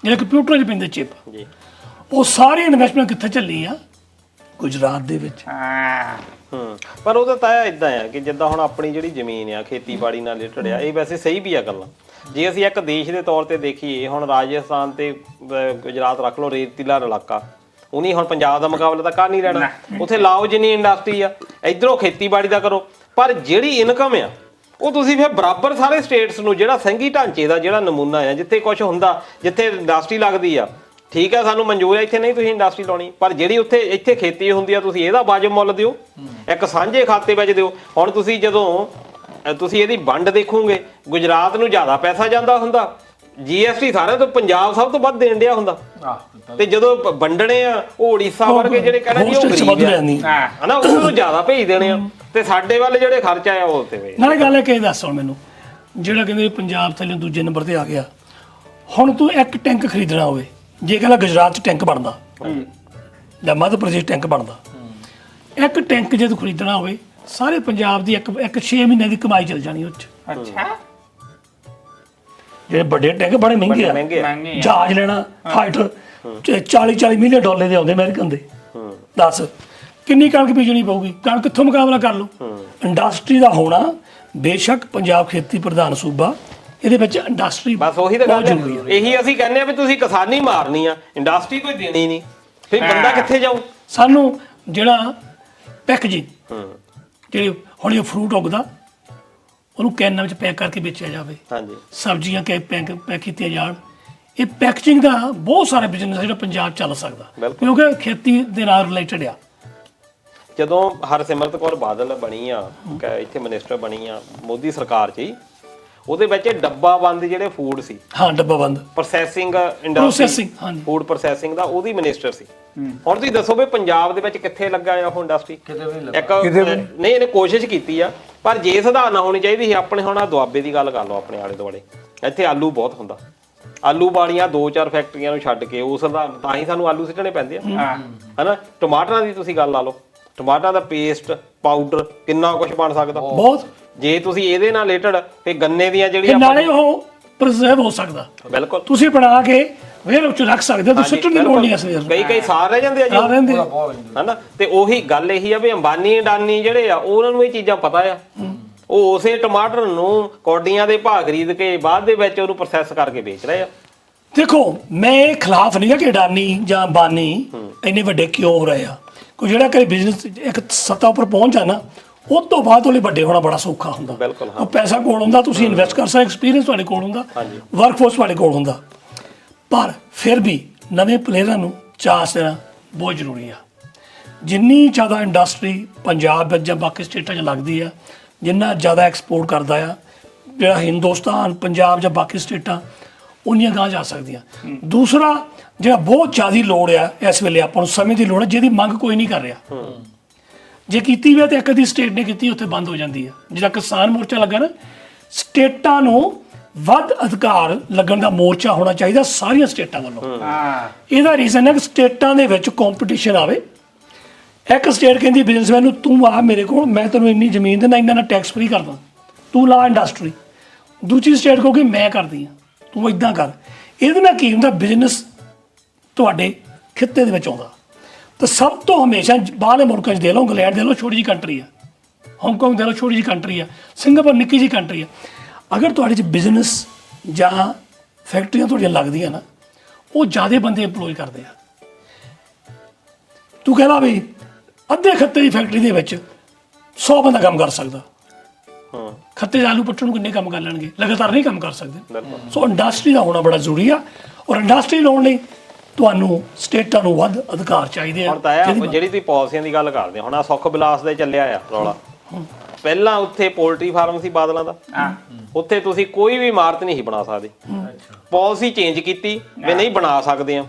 Speaker 2: ਜਿਹੜੇ ਕੰਪਿਊਟਰਾਂ 'ਚ ਪੈਂਦੇ ਚਿਪ
Speaker 5: ਜੀ
Speaker 2: ਉਹ ਸਾਰੀ ਇਨਵੈਸਟਮੈਂਟ ਕਿੱਥੇ ਚੱਲੀ ਆ ਗੁਜਰਾਤ ਦੇ ਵਿੱਚ
Speaker 5: ਪਰ ਉਹਦਾ ਤਾਂ ਇਦਾਂ ਆ ਕਿ ਜਿੱਦਾਂ ਹੁਣ ਆਪਣੀ ਜਿਹੜੀ ਜ਼ਮੀਨ ਆ ਖੇਤੀਬਾੜੀ ਨਾਲ ਰਿਲੇਟਡ ਆ ਇਹ ਵੈਸੇ ਸਹੀ ਵੀ ਆ ਗੱਲਾਂ ਜੇ ਅਸੀਂ ਇੱਕ ਦੇਸ਼ ਦੇ ਤੌਰ ਤੇ ਦੇਖੀਏ ਹੁਣ ਰਾਜਸਥਾਨ ਤੇ ਗੁਜਰਾਤ ਰੱਖ ਲਓ ਰੇਤੀਲਾ ਇਲਾਕਾ ਉਹਨੀ ਹੁਣ ਪੰਜਾਬ ਦਾ ਮੁਕਾਬਲਾ ਤਾਂ ਕਰ ਨਹੀਂ ਰਹਿਣਾ ਉੱਥੇ ਲਾਓ ਜਿੰਨੀ ਇੰਡਸਟਰੀ ਆ ਇਧਰੋਂ ਖੇਤੀਬਾੜੀ ਦਾ ਕਰੋ ਪਰ ਜਿਹੜੀ ਇਨਕਮ ਆ ਉਹ ਤੁਸੀਂ ਫਿਰ ਬਰਾਬਰ ਸਾਰੇ ਸਟੇਟਸ ਨੂੰ ਜਿਹੜਾ ਸੰਘੀ ਢਾਂਚੇ ਦਾ ਜਿਹੜਾ ਨਮੂਨਾ ਆ ਜਿੱਥੇ ਕੁਝ ਹੁੰਦਾ ਜਿੱਥੇ ਇੰਡਸਟਰੀ ਲੱਗਦੀ ਆ ਠੀਕ ਆ ਸਾਨੂੰ ਮਨਜ਼ੂਰ ਆ ਇੱਥੇ ਨਹੀਂ ਤੁਸੀਂ ਇੰਡਸਟਰੀ ਲਾਉਣੀ ਪਰ ਜਿਹੜੀ ਇੱਥੇ ਖੇਤੀ ਹੁੰਦੀ ਆ ਤੁਸੀਂ ਇਹਦਾ ਵਾਜਬ ਮੁੱਲ ਦਿਓ ਇੱਕ ਸਾਂਝੇ ਖਾਤੇ ਵਿੱਚ ਦਿਓ ਹੁਣ ਤੁਸੀਂ ਜਦੋਂ ਤੁਸੀਂ ਇਹਦੀ ਵੰਡ ਦੇਖੋਗੇ ਗੁਜਰਾਤ ਨੂੰ ਜ਼ਿਆਦਾ ਪੈਸਾ ਜਾਂਦਾ ਹੁੰਦਾ GST ਸਾਰਿਆਂ ਤੋਂ ਪੰਜਾਬ ਸਭ ਤੋਂ ਵੱਧ ਦੇਣ ਡਿਆ ਹੁੰਦਾ ਤੇ ਜਦੋਂ ਵੰਡਣੇ ਆ ਉਹ ਉੜੀਸਾ ਵਰਗੇ ਜਿਹੜੇ ਕਹਿੰਦੇ ਜੀ ਉਹ ਗਰੀਬ ਆ ਹਨਾ ਉਹਨੂੰ ਜ਼ਿਆਦਾ ਭੇਜ ਦੇਣੇ ਆ ਤੇ ਸਾਡੇ ਵੱਲ ਜਿਹੜੇ ਖਰਚਾ ਆ ਉਹ ਤੇ
Speaker 2: ਨਾਲੇ ਗੱਲ ਹੈ ਕਿ ਦੱਸ ਹੁਣ ਮੈਨੂੰ ਜਿਹੜਾ ਕਹਿੰਦੇ ਪੰਜਾਬ ਥੱਲੇ ਦੂਜੇ ਨੰਬਰ ਤੇ ਆ ਗਿਆ ਹੁਣ ਤੂੰ ਇੱਕ ਟੈਂਕ ਖਰੀਦਣਾ ਹੋਵੇ ਜੇ ਕਹਿੰਦਾ ਗੁਜਰਾਤ 'ਚ ਟੈਂਕ ਬਣਦਾ ਜਾਂ ਮੱਧ ਪ੍ਰਦੇਸ਼ ਟੈਂਕ ਬਣਦਾ ਇੱਕ ਟੈਂਕ ਜੇ ਤੂੰ ਖਰੀਦਣਾ ਹੋਵੇ ਸਾਰੇ ਪੰਜਾਬ ਦੀ ਇੱਕ 6 ਮਹੀਨੇ ਦੀ ਕਮਾਈ ਚਲ ਜਾਣੀ ਉਹ 'ਚ
Speaker 1: ਅੱਛਾ
Speaker 2: ਜਿਹੜੇ ਵੱਡੇ ਟੈਂਕ ਬੜੇ ਮਹਿੰਗੇ ਆ
Speaker 1: ਮੰਗੇ
Speaker 2: ਜਹਾਜ਼ ਲੈਣਾ ਫਾਈਟਰ 40 ਮਿਲੀਅਨ ਡਾਲਰ ਦੇ ਆਉਂਦੇ ਅਮਰੀਕਨ ਦੇ ਦੱਸ ਕਿੰਨੀ ਕਣਕ ਬੀਜਣੀ ਪਊਗੀ ਕਣਕ ਕਿੱਥੋਂ ਮੁਕਾਬਲਾ ਕਰ ਲਓ ਇੰਡਸਟਰੀ ਦਾ ਹੋਣਾ ਬੇਸ਼ੱਕ ਪੰਜਾਬ ਖੇਤੀ ਪ੍ਰਧਾਨ ਸੂਬਾ ਇਹਦੇ ਵਿੱਚ ਇੰਡਸਟਰੀ
Speaker 5: ਬਸ ਉਹੀ ਤਾਂ ਗੱਲ ਹੈ। ਇਹੀ ਅਸੀਂ ਕਹਿੰਦੇ ਆ ਵੀ ਤੁਸੀਂ ਕਿਸਾਨੀ ਮਾਰਨੀ ਆ, ਇੰਡਸਟਰੀ ਕੋਈ ਦੇਣੀ ਨਹੀਂ, ਫਿਰ ਬੰਦਾ ਕਿੱਥੇ ਜਾਊ?
Speaker 2: ਸਾਨੂੰ ਜਿਹੜਾ ਪੈਕੇਜਿੰਗ ਜਿਹੜੀ ਹੁਣ ਇਹ ਫਰੂਟ ਉੱਗਦਾ ਉਹਨੂੰ ਕੈਨਾਂ ਵਿੱਚ ਪੈਕ ਕਰਕੇ ਵੇਚਿਆ ਜਾਵੇ,
Speaker 5: ਹਾਂਜੀ
Speaker 2: ਸਬਜ਼ੀਆਂ ਪੈਕ ਕੀਤੀਆਂ ਜਾਣ। ਇਹ ਪੈਕੇਜਿੰਗ ਦਾ ਬਹੁਤ ਸਾਰਾ ਬਿਜ਼ਨਸ ਜਿਹੜਾ ਪੰਜਾਬ ਚੱਲ ਸਕਦਾ,
Speaker 5: ਬਿਲਕੁਲ।
Speaker 2: ਕਿਉਂਕਿ ਖੇਤੀ ਦੇ ਨਾਲ ਰਿਲੇਟਡ ਆ।
Speaker 5: ਜਦੋਂ ਹਰਸਿਮਰਤ ਕੌਰ ਬਾਦਲ ਬਣੀ ਆ, ਇੱਥੇ ਮਿਨਿਸਟਰ ਬਣੀ ਆ ਮੋਦੀ ਸਰਕਾਰ 'ਚ ਹੀ, ਉਹਦੇ ਵਿੱਚ ਡੱਬਾ ਬੰਦ ਜਿਹੜੇ ਫੂਡ ਸੀ,
Speaker 2: ਹਾਂ ਡੱਬਾ ਬੰਦ
Speaker 5: ਪ੍ਰੋਸੈਸਿੰਗ ਇੰਡਸਟਰੀ,
Speaker 2: ਪ੍ਰੋਸੈਸਿੰਗ, ਹਾਂਜੀ
Speaker 5: ਫੂਡ ਪ੍ਰੋਸੈਸਿੰਗ ਦਾ ਉਹਦੀ ਮਿਨਿਸਟਰ ਸੀ। ਹੁਣ ਤੁਸੀਂ ਦੱਸੋ ਵੀ ਪੰਜਾਬ ਦੇ ਵਿੱਚ ਕਿੱਥੇ ਲੱਗਾ ਆ ਉਹ ਇੰਡਸਟਰੀ? ਇੱਕ ਨਹੀਂ, ਇਹਨੇ ਕੋਸ਼ਿਸ਼ ਕੀਤੀ ਆ, ਪਰ ਜੇ ਸੁਧਾਰਨਾ ਹੋਣੀ ਚਾਹੀਦੀ ਸੀ। ਆਪਣੇ ਹੁਣ ਆ ਦੁਆਬੇ ਦੀ ਗੱਲ ਕਰ ਲਓ, ਆਪਣੇ ਆਲੇ ਦੁਆਲੇ ਇੱਥੇ ਆਲੂ ਬਹੁਤ ਹੁੰਦਾ, ਆਲੂ ਵਾਲੀਆਂ 2-4 ਫੈਕਟਰੀਆਂ ਨੂੰ ਛੱਡ ਕੇ ਉਸ ਦਾ ਤਾਂ ਹੀ ਸਾਨੂੰ ਆਲੂ ਸਿੱਟਣੇ ਪੈਂਦੇ ਆ, ਹਨਾ। ਟਮਾਟਰਾਂ ਦੀ ਤੁਸੀਂ ਗੱਲ ਲਾ ਲਓ, ਟਮਾਟਰਾਂ ਦਾ ਪੇਸਟ, ਪਾਊਡਰ, ਕਿੰਨਾ ਕੁਝ ਬਣ ਸਕਦਾ
Speaker 2: ਬਹੁਤ।
Speaker 5: ਜੇ ਤੁਸੀਂ ਇਹਦੇ ਨਾਲ ਰਿਲੇਟਡ ਤੇ ਗੰਨੇ ਦੀਆਂ ਜਿਹੜੀਆਂ
Speaker 2: ਨਾਲੇ ਉਹ ਪ੍ਰੀਜ਼ਰਵ ਹੋ ਸਕਦਾ,
Speaker 5: ਬਿਲਕੁਲ
Speaker 2: ਤੁਸੀਂ ਬਣਾ ਕੇ ਵੇਰ ਵਿੱਚ ਰੱਖ ਸਕਦੇ ਹੋ, ਤੁਸੀਂ ਸੁੱਟਣ ਦੀ ਲੋੜ ਨਹੀਂ ਇਸ ਵੇਰ
Speaker 5: ਕਈ ਸਾਲ ਰਹਿ ਜਾਂਦੇ ਆ ਜੀ, ਹਨਾ। ਤੇ ਉਹੀ ਗੱਲ ਇਹੀ ਆ ਵੀ ਅੰਬਾਨੀ ਅਡਾਨੀ ਜਿਹੜੇ ਆ ਉਹਨਾਂ ਨੂੰ ਇਹ ਚੀਜ਼ਾਂ ਪਤਾ ਆ, ਉਹ ਉਸੇ ਟਮਾਟਰ ਨੂੰ ਕੌਡੀਆਂ ਦੇ ਭਾਅ ਖਰੀਦ ਕੇ ਬਾਅਦ ਦੇ ਵਿੱਚ ਉਹਨੂੰ ਪ੍ਰੋਸੈਸ ਕਰਕੇ ਵੇਚ ਰਹੇ ਆ।
Speaker 2: ਦੇਖੋ ਮੈਂ ਇਹ ਖਿਲਾਫ ਨਹੀਂ ਆ ਕਿ ਅਡਾਨੀ ਜਾਂ ਅੰਬਾਨੀ ਇੰਨੇ ਵੱਡੇ ਕਿਉਂ ਹੋ ਰਹੇ ਆ। ਕੋਈ ਜਿਹੜਾ ਕਦੇ ਬਿਜ਼ਨਸ ਇੱਕ ਸੱਤਾ ਉੱਪਰ ਪਹੁੰਚ ਜਾਣਾ, ਉਸ ਤੋਂ ਬਾਅਦ ਉਹਲੇ ਵੱਡੇ ਹੋਣਾ ਬੜਾ ਸੌਖਾ ਹੁੰਦਾ।
Speaker 5: ਬਿਲਕੁਲ,
Speaker 2: ਉਹ ਪੈਸਾ ਕੋਲ ਹੁੰਦਾ, ਤੁਸੀਂ ਇਨਵੈਸਟ ਕਰ ਸਕਦੇ, ਐਕਸਪੀਰੀਅੰਸ ਤੁਹਾਡੇ ਕੋਲ ਹੁੰਦਾ, ਵਰਕਫੋਰਸ ਤੁਹਾਡੇ ਕੋਲ ਹੁੰਦਾ। ਪਰ ਫਿਰ ਵੀ ਨਵੇਂ ਪਲੇਅਰਾਂ ਨੂੰ ਚਾਂਸ ਦੇਣਾ ਬਹੁਤ ਜ਼ਰੂਰੀ ਆ। ਜਿੰਨੀ ਜ਼ਿਆਦਾ ਇੰਡਸਟਰੀ ਪੰਜਾਬ ਵਿੱਚ ਜਾਂ ਬਾਕੀ ਸਟੇਟਾਂ 'ਚ ਲੱਗਦੀ ਆ, ਜਿੰਨਾ ਜ਼ਿਆਦਾ ਐਕਸਪੋਰਟ ਕਰਦਾ ਆ ਜਿਹੜਾ ਹਿੰਦੁਸਤਾਨ, ਪੰਜਾਬ ਜਾਂ ਬਾਕੀ ਸਟੇਟਾਂ, ਉਨੀਆਂ ਗਾਂਹ ਜਾ ਸਕਦੀਆਂ। ਦੂਸਰਾ ਜਿਹੜਾ ਬਹੁਤ ਜ਼ਿਆਦਾ ਲੋੜ ਆ ਇਸ ਵੇਲੇ, ਆਪਾਂ ਨੂੰ ਸਮੇਂ ਦੀ ਲੋੜ ਹੈ, ਜਿਹਦੀ ਮੰਗ ਕੋਈ ਨਹੀਂ ਕਰ ਰਿਹਾ। ਜੇ ਕੀਤੀ ਵੀ ਤੇ ਇੱਕ ਅੱਧੀ ਸਟੇਟ ਨੇ ਕੀਤੀ, ਉੱਥੇ ਬੰਦ ਹੋ ਜਾਂਦੀ ਆ। ਜਿਹੜਾ ਕਿਸਾਨ ਮੋਰਚਾ ਲੱਗਾ ਨਾ, ਸਟੇਟਾਂ ਨੂੰ ਵੱਧ ਅਧਿਕਾਰ ਲੱਗਣ ਦਾ ਮੋਰਚਾ ਹੋਣਾ ਚਾਹੀਦਾ ਸਾਰੀਆਂ ਸਟੇਟਾਂ ਵੱਲੋਂ। ਇਹਦਾ ਰੀਜ਼ਨ ਹੈ ਕਿ ਸਟੇਟਾਂ ਦੇ ਵਿੱਚ ਕੰਪੀਟੀਸ਼ਨ ਆਵੇ। ਇੱਕ ਸਟੇਟ ਕਹਿੰਦੀ ਬਿਜ਼ਨਸਮੈਨ ਨੂੰ, ਤੂੰ ਆ ਮੇਰੇ ਕੋਲ, ਮੈਂ ਤੈਨੂੰ ਇੰਨੀ ਜ਼ਮੀਨ ਦੇਣਾ, ਇੰਨਾ ਟੈਕਸ ਫ੍ਰੀ ਕਰਦਾ, ਤੂੰ ਲਾ ਇੰਡਸਟਰੀ। ਦੂਜੀ ਸਟੇਟ ਕਹੂਗੀ ਮੈਂ ਕਰਦੀ ਹਾਂ, ਤੂੰ ਇਦਾਂ ਕਰ। ਇਹਦੇ ਨਾਲ ਕੀ ਹੁੰਦਾ, ਬਿਜ਼ਨਸ ਤੁਹਾਡੇ ਖਿੱਤੇ ਦੇ ਵਿੱਚ ਆਉਂਦਾ। ਤਾਂ ਸਭ ਤੋਂ ਹਮੇਸ਼ਾ ਬਾਹਰਲੇ ਮੁਲਕਾਂ 'ਚ ਦੇ ਲਓ, ਇੰਗਲੈਂਡ ਦੇ ਲਓ, ਛੋਟੀ ਜਿਹੀ ਕੰਟਰੀ ਆ, ਹਾਂਗਕਾਂਗ ਦੇ ਲਓ, ਛੋਟੀ ਜਿਹੀ ਕੰਟਰੀ ਆ, ਸਿੰਗਾਪੁਰ ਨਿੱਕੀ ਜਿਹੀ ਕੰਟਰੀ ਆ। ਅਗਰ ਤੁਹਾਡੇ 'ਚ ਬਿਜ਼ਨਸ ਜਾਂ ਫੈਕਟਰੀਆਂ ਤੁਹਾਡੀਆਂ ਲੱਗਦੀਆਂ ਨਾ, ਉਹ ਜ਼ਿਆਦਾ ਬੰਦੇ ਇੰਪਲੋਏ ਕਰਦੇ ਆ। ਤੂੰ ਕਹਿੰਦਾ ਵੀ ਅੱਧੇ ਖੱਤੇ ਦੀ ਫੈਕਟਰੀ ਦੇ ਵਿੱਚ 100 ਬੰਦਾ ਕੰਮ ਕਰ ਸਕਦਾ, ਖੱਤੇ 'ਚ ਆਲੂ ਪੱਟਣ ਨੂੰ ਕਿੰਨੇ ਕੰਮ ਕਰ ਲੈਣਗੇ? ਲਗਾਤਾਰ ਨਹੀਂ ਕੰਮ ਕਰ ਸਕਦੇ। ਸੋ ਇੰਡਸਟਰੀ ਦਾ ਹੋਣਾ ਬੜਾ ਜ਼ਰੂਰੀ ਆ, ਔਰ ਇੰਡਸਟਰੀ ਲਾਉਣ ਲਈ ਤੁਹਾਨੂੰ ਸਟੇਟਾਂ ਨੂੰ ਵੱਧ ਅਧਿਕਾਰ ਚਾਹੀਦੇ ਆ।
Speaker 5: ਹੁਣ ਤਾਂ ਜਿਹੜੀ ਤੁਸੀਂ ਪਾਲਿਸੀਆਂ ਦੀ ਗੱਲ ਕਰਦੇ ਹੁਣ ਆ ਸੁੱਖ ਵਿਲਾਸ ਦੇ ਚੱਲਿਆ ਆ ਰੌਲਾ। ਪਹਿਲਾਂ ਉੱਥੇ ਪੋਲਟਰੀ ਫਾਰਮ ਸੀ ਬਾਦਲਾਂ ਦਾ, ਉੱਥੇ ਤੁਸੀਂ ਕੋਈ ਵੀ ਇਮਾਰਤ ਨਹੀਂ ਸੀ ਬਣਾ ਸਕਦੇ। ਪਾਲਿਸੀ ਚੇਂਜ ਕੀਤੀ ਵੀ ਨਹੀਂ ਬਣਾ ਸਕਦੇ ਆ,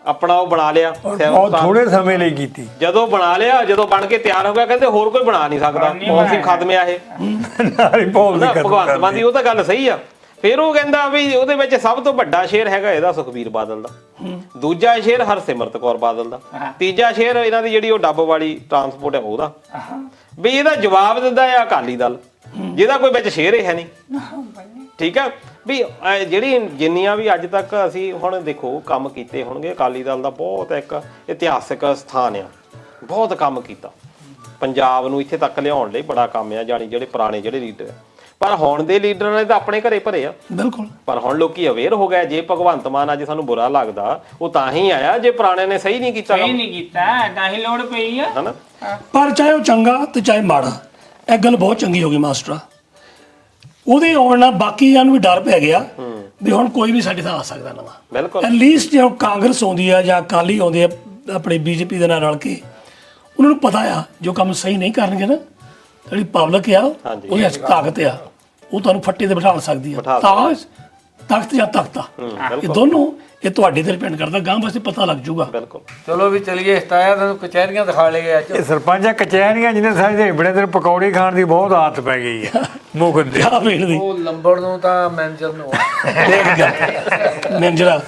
Speaker 5: ਆਪਣਾ ਉਹ ਬਣਾ ਲਿਆ,
Speaker 4: ਬਹੁਤ ਥੋੜੇ ਸਮੇਂ ਲਈ ਕੀਤੀ।
Speaker 5: ਜਦੋਂ ਬਣਾ ਲਿਆ, ਜਦੋਂ ਬਣ ਕੇ ਤਿਆਰ ਹੋ ਗਿਆ, ਕਹਿੰਦੇ ਹੋਰ ਕੋਈ ਬਣਾ ਨਹੀਂ ਸਕਦਾ, ਪਾਲਿਸੀ ਖਤਮ ਆ ਇਹ। ਭਗਵੰਤ ਮਾਨ ਦੀ ਉਹ ਤਾਂ ਗੱਲ ਸਹੀ ਆ। ਫਿਰ ਉਹ ਕਹਿੰਦਾ ਵੀ ਉਹਦੇ ਵਿੱਚ ਸਭ ਤੋਂ ਵੱਡਾ ਸ਼ੇਅਰ ਹੈਗਾ ਇਹਦਾ ਸੁਖਬੀਰ ਬਾਦਲ ਦਾ, ਦੂਜਾ ਸ਼ੇਅਰ ਹਰਸਿਮਰਤ ਕੌਰ ਬਾਦਲ ਦਾ, ਤੀਜਾ ਸ਼ੇਅਰ ਇਹਨਾਂ ਦੀ ਜਿਹੜੀ ਉਹ ਡੱਬ ਵਾਲੀ ਟਰਾਂਸਪੋਰਟ ਹੈ ਉਹਦਾ। ਵੀ ਇਹਦਾ ਜਵਾਬ ਦਿੰਦਾ ਆ ਅਕਾਲੀ ਦਲ, ਜਿਹਦਾ ਕੋਈ ਵਿੱਚ ਸ਼ੇਅਰ ਹੀ ਹੈ ਨਹੀਂ। ਠੀਕ ਆ ਵੀ ਜਿਹੜੀ ਜਿੰਨੀਆਂ ਵੀ ਅੱਜ ਤੱਕ ਅਸੀਂ ਹੁਣ ਦੇਖੋ ਕੰਮ ਕੀਤੇ ਹੋਣਗੇ, ਅਕਾਲੀ ਦਲ ਦਾ ਬਹੁਤ ਇੱਕ ਇਤਿਹਾਸਿਕ ਸਥਾਨ ਆ, ਬਹੁਤ ਕੰਮ ਕੀਤਾ ਪੰਜਾਬ ਨੂੰ ਇੱਥੇ ਤੱਕ ਲਿਆਉਣ ਲਈ, ਬੜਾ ਕੰਮ ਆ। ਜਾਣੀ ਜਿਹੜੇ ਪੁਰਾਣੇ ਜਿਹੜੇ ਲੀਡਰ ਆ, ਪਰ ਹੁਣ ਦੇ ਲੀਡਰਾਂ ਨੇ ਤਾਂ ਆਪਣੇ ਘਰੇ ਭਰੇ ਆ।
Speaker 2: ਬਿਲਕੁਲ। ਪਰ
Speaker 5: ਹੁਣ ਲੋਕੀ ਅਵੇਅਰ ਹੋ ਗਏ। ਜੇ ਭਗਵੰਤ ਮਾਨ ਅੱਜ ਸਾਨੂੰ ਬੁਰਾ ਲੱਗਦਾ, ਉਹ ਤਾਂ ਹੀ ਆਇਆ ਜੇ ਪੁਰਾਣੇ ਨੇ ਸਹੀ ਨਹੀਂ ਕੀਤਾ,
Speaker 1: ਸਹੀ ਨਹੀਂ ਕੀਤਾ, ਤਾਂ ਹੀ ਲੋੜ ਪਈ ਆ,
Speaker 5: ਹਨਾ।
Speaker 2: ਪਰ ਚਾਹੇ ਉਹ ਚੰਗਾ ਤੇ ਚਾਹੇ ਮਾੜਾ, ਇਹ ਗੱਲ ਬਹੁਤ ਚੰਗੀ ਹੋ ਗਈ ਮਾਸਟਰਾ। ਉਹਦੇ ਆਉਣ ਨਾਲ ਬਾਕੀਆਂ ਨੂੰ ਵੀ ਡਰ ਪੈ ਗਿਆ ਵੀ ਹੁਣ ਕੋਈ ਵੀ ਸਾਡੇ ਨਾਲ ਆ ਸਕਦਾ ਨਵਾਂ।
Speaker 5: ਬਿਲਕੁਲ।
Speaker 2: ਐਟਲੀਸਟ ਜੇ ਕਾਂਗਰਸ ਆਉਂਦੀ ਆ ਜਾਂ ਅਕਾਲੀ ਆਉਂਦੇ ਆ ਆਪਣੇ ਬੀਜੇਪੀ ਦੇ ਨਾਲ ਰਲ ਕੇ, ਉਹਨਾਂ ਨੂੰ ਪਤਾ ਆ ਜੋ ਕੰਮ ਸਹੀ ਨਹੀਂ ਕਰਨਗੇ ਨਾ, ਜਿਹੜੀ ਪਬਲਿਕ ਆ ਉਹਦੇ ਹੱਥ ਤਾਕਤ ਆ, ਉਹ ਤੁਹਾਨੂੰ ਫੱਟੇ ਤੇ ਬਿਠਾ ਸਕਦੀ ਆ। ਤਾਕਤ ਜਾਂ ਤਖਤਾ, ਇਹ ਦੋਨੋਂ ਇਹ ਤੁਹਾਡੇ ਤੇ ਡਿਪੈਂਡ ਕਰਦਾ। ਗਾਂ ਵਾਸਤੇ ਪਤਾ ਲੱਗ ਜੂਗਾ।
Speaker 5: ਬਿਲਕੁਲ।
Speaker 3: ਚਲੋ ਵੀ ਚਲੀਏ, ਸਤਾਇਆ ਤੁਹਾਨੂੰ ਕਚਹਿਰੀਆਂ ਦਿਖਾ ਲਏ ਅੱਜ।
Speaker 4: ਇਹ ਸਰਪੰਚਾਂ ਕਚਹਿਰੀਆਂ ਜਿਹਨੇ ਸਾਰੇ ਬੜੇ ਦਿਨ ਪਕੌੜੇ ਖਾਣ ਦੀ ਬਹੁਤ ਆਦਤ ਪੈ ਗਈ ਆ ਮੁਗਨ ਦੇ।
Speaker 3: ਉਹ ਲੰਬੜ ਨੂੰ ਤਾਂ ਮੈਨੇਜਰ ਨੂੰ
Speaker 2: ਮੈਨੇਜਰ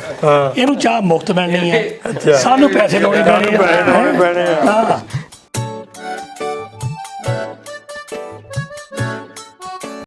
Speaker 2: ਇਹਨੂੰ ਚਾਹ ਮੁਫਤ ਮਿਲਣੀ ਹੈ, ਸਾਨੂੰ ਪੈਸੇ ਲਾਉਣੇ ਪੈਣੇ ਆ।